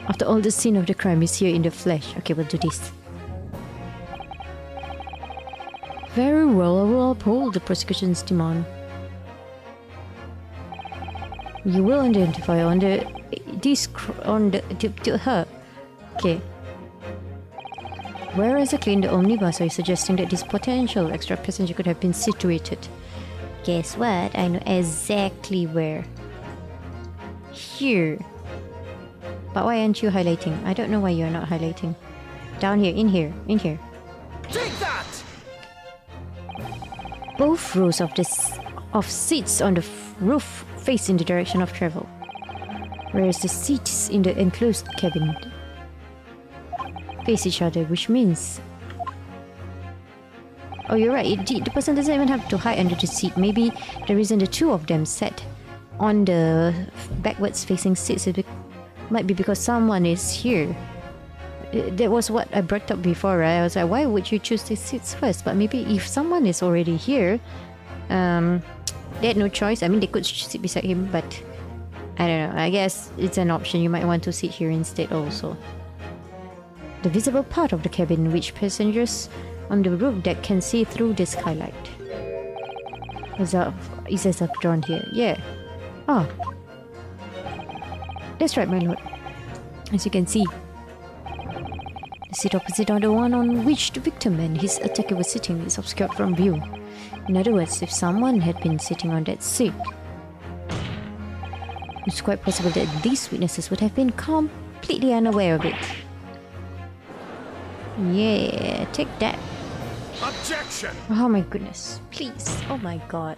After all, the scene of the crime is here in the flesh. Okay, we'll do this. Very well, I will uphold the prosecution's demand. You will identify on the to her. Okay. Where exactly in the omnibus are you suggesting that this potential extra passenger could have been situated? Guess what? I know exactly where. Here. But why aren't you highlighting? I don't know why you're not highlighting. Down here, in here, in here. Take that! Both rows of seats on the roof face in the direction of travel, whereas the seats in the enclosed cabin face each other, which means... Oh, you're right. The person doesn't even have to hide under the seat. Maybe the reason the two of them sat on the backwards facing seats might be because someone is here. That was what I brought up before, right? I was like, why would you choose these seats first? But maybe if someone is already here, they had no choice. I mean, they could sit beside him, but I don't know. I guess it's an option. You might want to sit here instead also. The visible part of the cabin which passengers on the roof deck can see through the skylight. Is as I've drawn here. Yeah. Ah. That's right, my lord. As you can see, the seat opposite on the one on which the victim and his attacker were sitting is obscured from view. In other words, if someone had been sitting on that seat, it's quite possible that these witnesses would have been completely unaware of it. Yeah, take that. Objection! Oh my goodness. Please. Oh my god.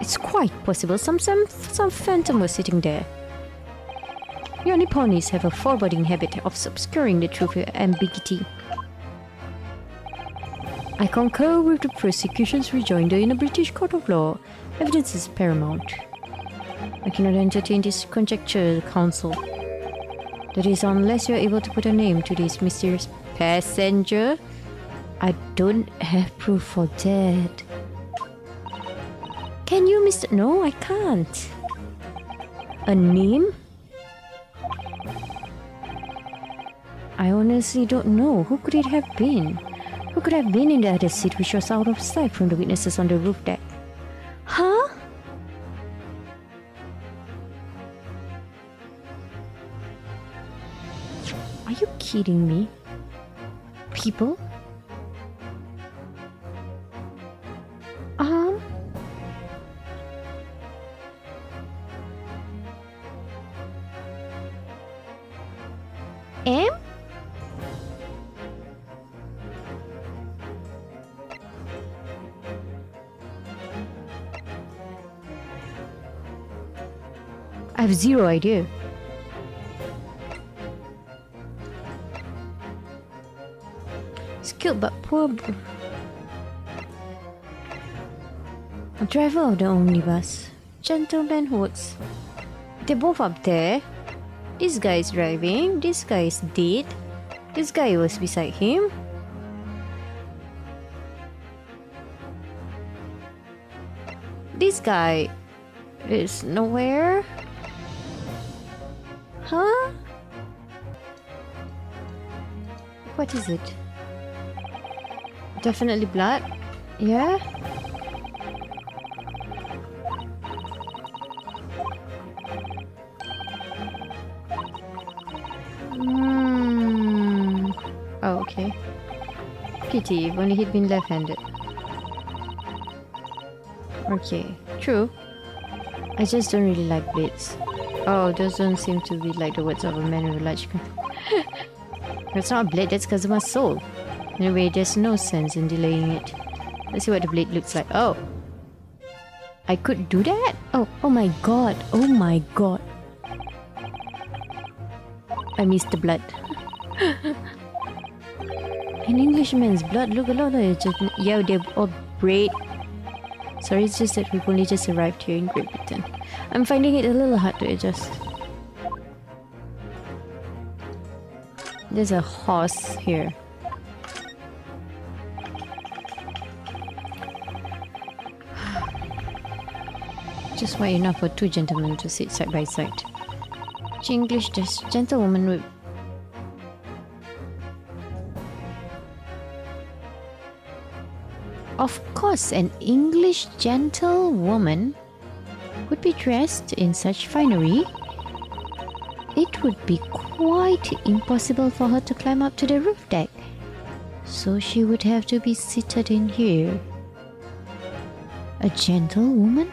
It's quite possible some phantom was sitting there. Your Nipponis have a foreboding habit of obscuring the truth with ambiguity. I concur with the prosecution's rejoinder in a British court of law. Evidence is paramount. I cannot entertain this conjecture, counsel. That is, unless you are able to put a name to this mysterious passenger. I don't have proof for that. Can you, Mr. No, I can't. A name? I honestly don't know. Who could it have been? Who could have been in the other seat which was out of sight from the witnesses on the roof deck? Huh? Are you kidding me? People? M? I have zero idea. Skilled but poor. A driver of the omnibus. Gentleman who works. They're both up there. This guy is driving. This guy is dead. This guy was beside him. This guy is nowhere. Huh? What is it? Definitely blood. Yeah? Oh, okay. Pity, if only he'd been left-handed. Okay, true. I just don't really like blades. Oh, those don't seem to be like the words of a man with a large... That's not a blade, that's Kazuma's soul. Anyway, there's no sense in delaying it. Let's see what the blade looks like. Oh! I could do that? Oh my god. Oh my god. I missed the blood. An Englishman's blood look a lot like just... Yeah, they're all braid. Sorry, it's just that we've only just arrived here in Great Britain. I'm finding it a little hard to adjust. There's a horse here. Just wide enough for two gentlemen to sit side by side. English gentlewoman with... Of course, an English gentlewoman would be dressed in such finery. It would be quite impossible for her to climb up to the roof deck. So she would have to be seated in here. A gentlewoman?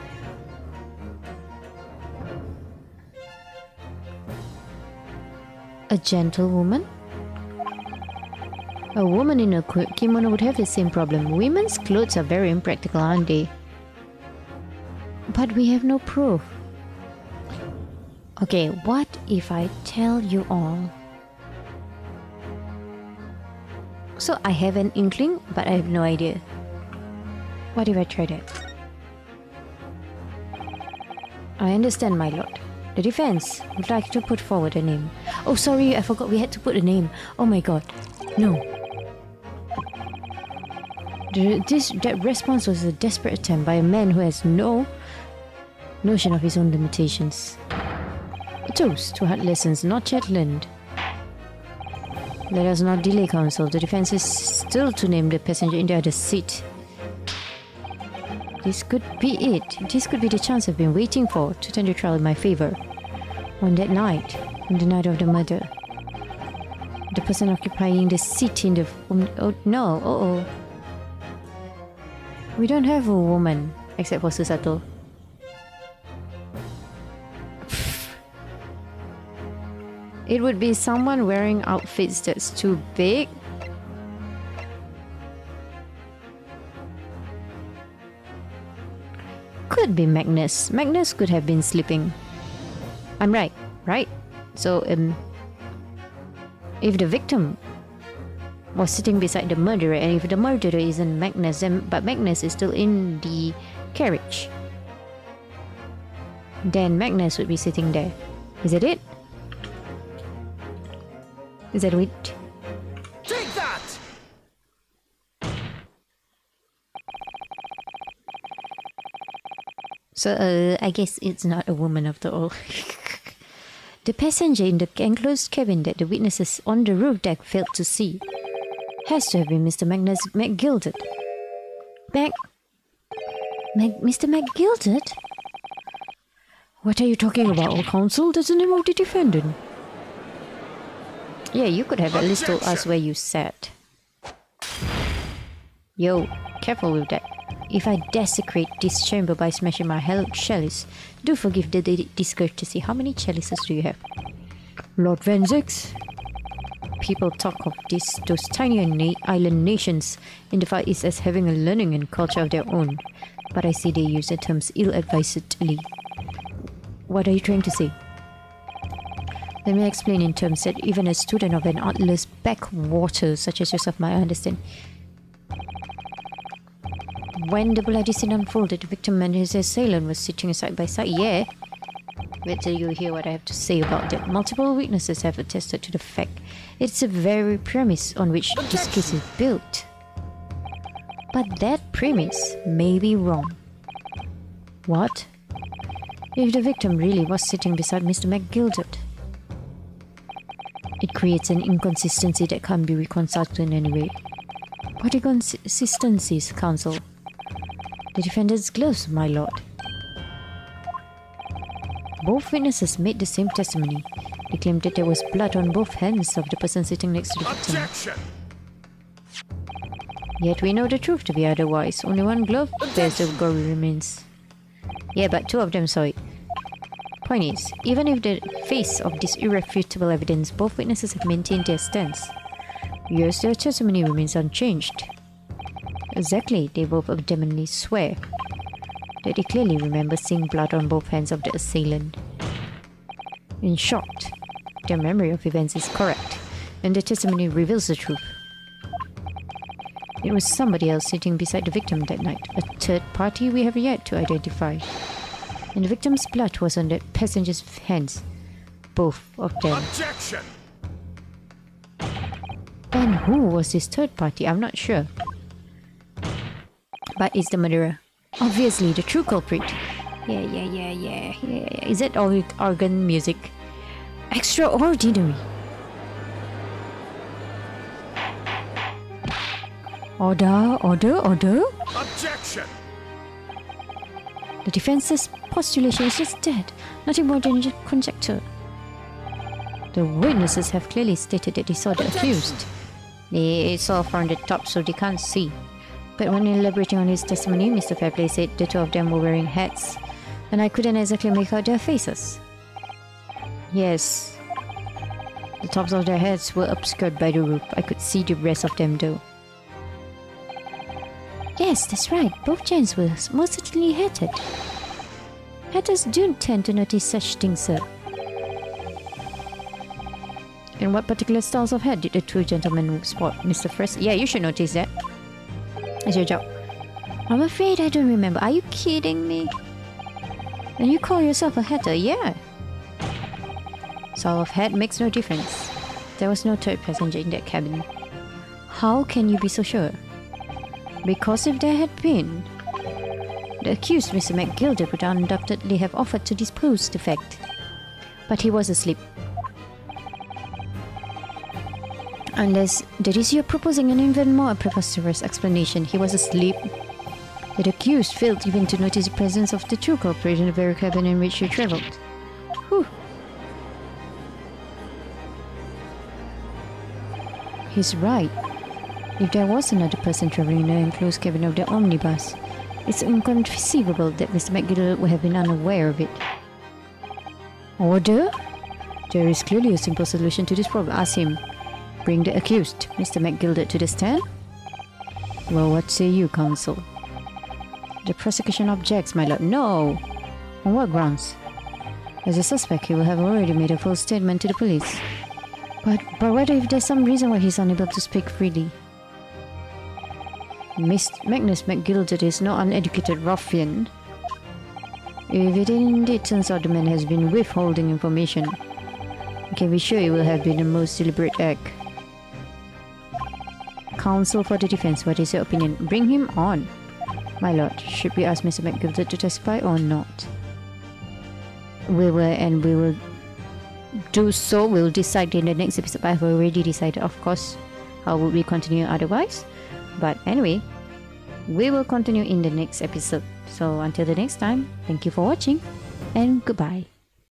A gentlewoman? A woman in a kimono would have the same problem. Women's clothes are very impractical, aren't they? But we have no proof. Okay, what if I tell you all? So I have an inkling, but I have no idea. What if I try that? I understand, my lord. The defense would like to put forward a name. Oh, sorry, I forgot we had to put a name. Oh my god. No. That response was a desperate attempt by a man who has no notion of his own limitations. A toast to hard lessons not yet learned. Let us not delay, counsel. The defense is still to name the passenger in the other seat. This could be it. This could be the chance I've been waiting for to turn the trial in my favor. On that night, on the night of the murder, the person occupying the seat in the... Oh no, uh-oh. We don't have a woman, except for Susato. It would be someone wearing outfits that's too big. Could be Magnus. Magnus could have been sleeping. I'm right, right? So, if the victim was sitting beside the murderer, and if the murderer isn't Magnus, then, but Magnus is still in the carriage, then Magnus would be sitting there. Is that it? Is that it? Take that! So, I guess it's not a woman after all. The passenger in the enclosed cabin that the witnesses on the roof deck failed to see has to have been Mr. Magnus McGilded. Mr. McGilded? What are you talking about, counsel? That's the name of the defendant. Yeah, you could have at least told us where you sat. Yo, careful with that. If I desecrate this chamber by smashing my chalice, do forgive the discourtesy. How many chalices do you have? Lord Van Zix? People talk of those tiny island nations in the Far East as having a learning and culture of their own. But I see they use the terms ill-advisedly. What are you trying to say? Let me explain in terms that even a student of an artless backwater such as yourself might understand. When the bloody scene unfolded, the victim and his assailant were sitting side by side. Yeah. Wait till you hear what I have to say about that. Multiple witnesses have attested to the fact. It's the very premise on which this case is built. But that premise may be wrong. What? If the victim really was sitting beside Mr. McGilded, it creates an inconsistency that can't be reconciled in any way. What inconsistencies, counsel? The defendant's gloves, my lord. Both witnesses made the same testimony. They claimed that there was blood on both hands of the person sitting next to the victim. Objection! Yet we know the truth to be otherwise. Only one glove bears of gory remains. Yeah, but 2 of them saw it. Point is, even in the face of this irrefutable evidence, both witnesses have maintained their stance. Yes, their testimony remains unchanged. Exactly, they both adamantly swear that they clearly remember seeing blood on both hands of the assailant. In short, their memory of events is correct, and their testimony reveals the truth. It was somebody else sitting beside the victim that night, a third party we have yet to identify. And the victim's blood was on the passenger's hands, both of them. Objection! And who was this third party? I'm not sure. But it's the murderer. Obviously, the true culprit. Yeah. Is that all organ music? Extraordinary. Order. Objection! The defense's postulation is just dead. Nothing more than conjecture. The witnesses have clearly stated that they saw the accused. They saw from the top, so they can't see. But when elaborating on his testimony, Mr. Fairplay said the 2 of them were wearing hats, and I couldn't exactly make out their faces. Yes, the tops of their heads were obscured by the roof. I could see the rest of them though. Yes, that's right. Both gents were most certainly hatted. Hatters do tend to notice such things, sir. And what particular styles of hat did the 2 gentlemen spot, Mr. First? Yeah, you should notice that. It's your job. I'm afraid I don't remember. Are you kidding me? And you call yourself a hatter? Yeah. Style of hat makes no difference. There was no third passenger in that cabin. How can you be so sure? Because if there had been, the accused, Mr. McGilder, would undoubtedly have offered to dispose the fact. But he was asleep. Unless that is you're proposing an even more preposterous explanation. He was asleep. The accused failed even to notice the presence of the true culprit in the very cabin in which he travelled. Whew. He's right. If there was another person travelling in the enclosed cabin of the omnibus, it's inconceivable that Mr. McGilder would have been unaware of it. Order? There is clearly a simple solution to this problem. Ask him. Bring the accused, Mr. McGilder, to the stand? Well, what say you, counsel? The prosecution objects, my lord. No! On what grounds? As a suspect, he will have already made a full statement to the police. But what if there's some reason why he's unable to speak freely? Magnus McGilder is no uneducated ruffian. If it indeed turns out the man has been withholding information, I can be sure it will have been the most deliberate act. Counsel for the defense, what is your opinion? Bring him on. My lord, should we ask Mr. McGilder to testify or not? We will do so. We'll decide in the next episode. I've already decided, of course, how would we continue otherwise. But anyway, we will continue in the next episode. So until the next time, thank you for watching and goodbye.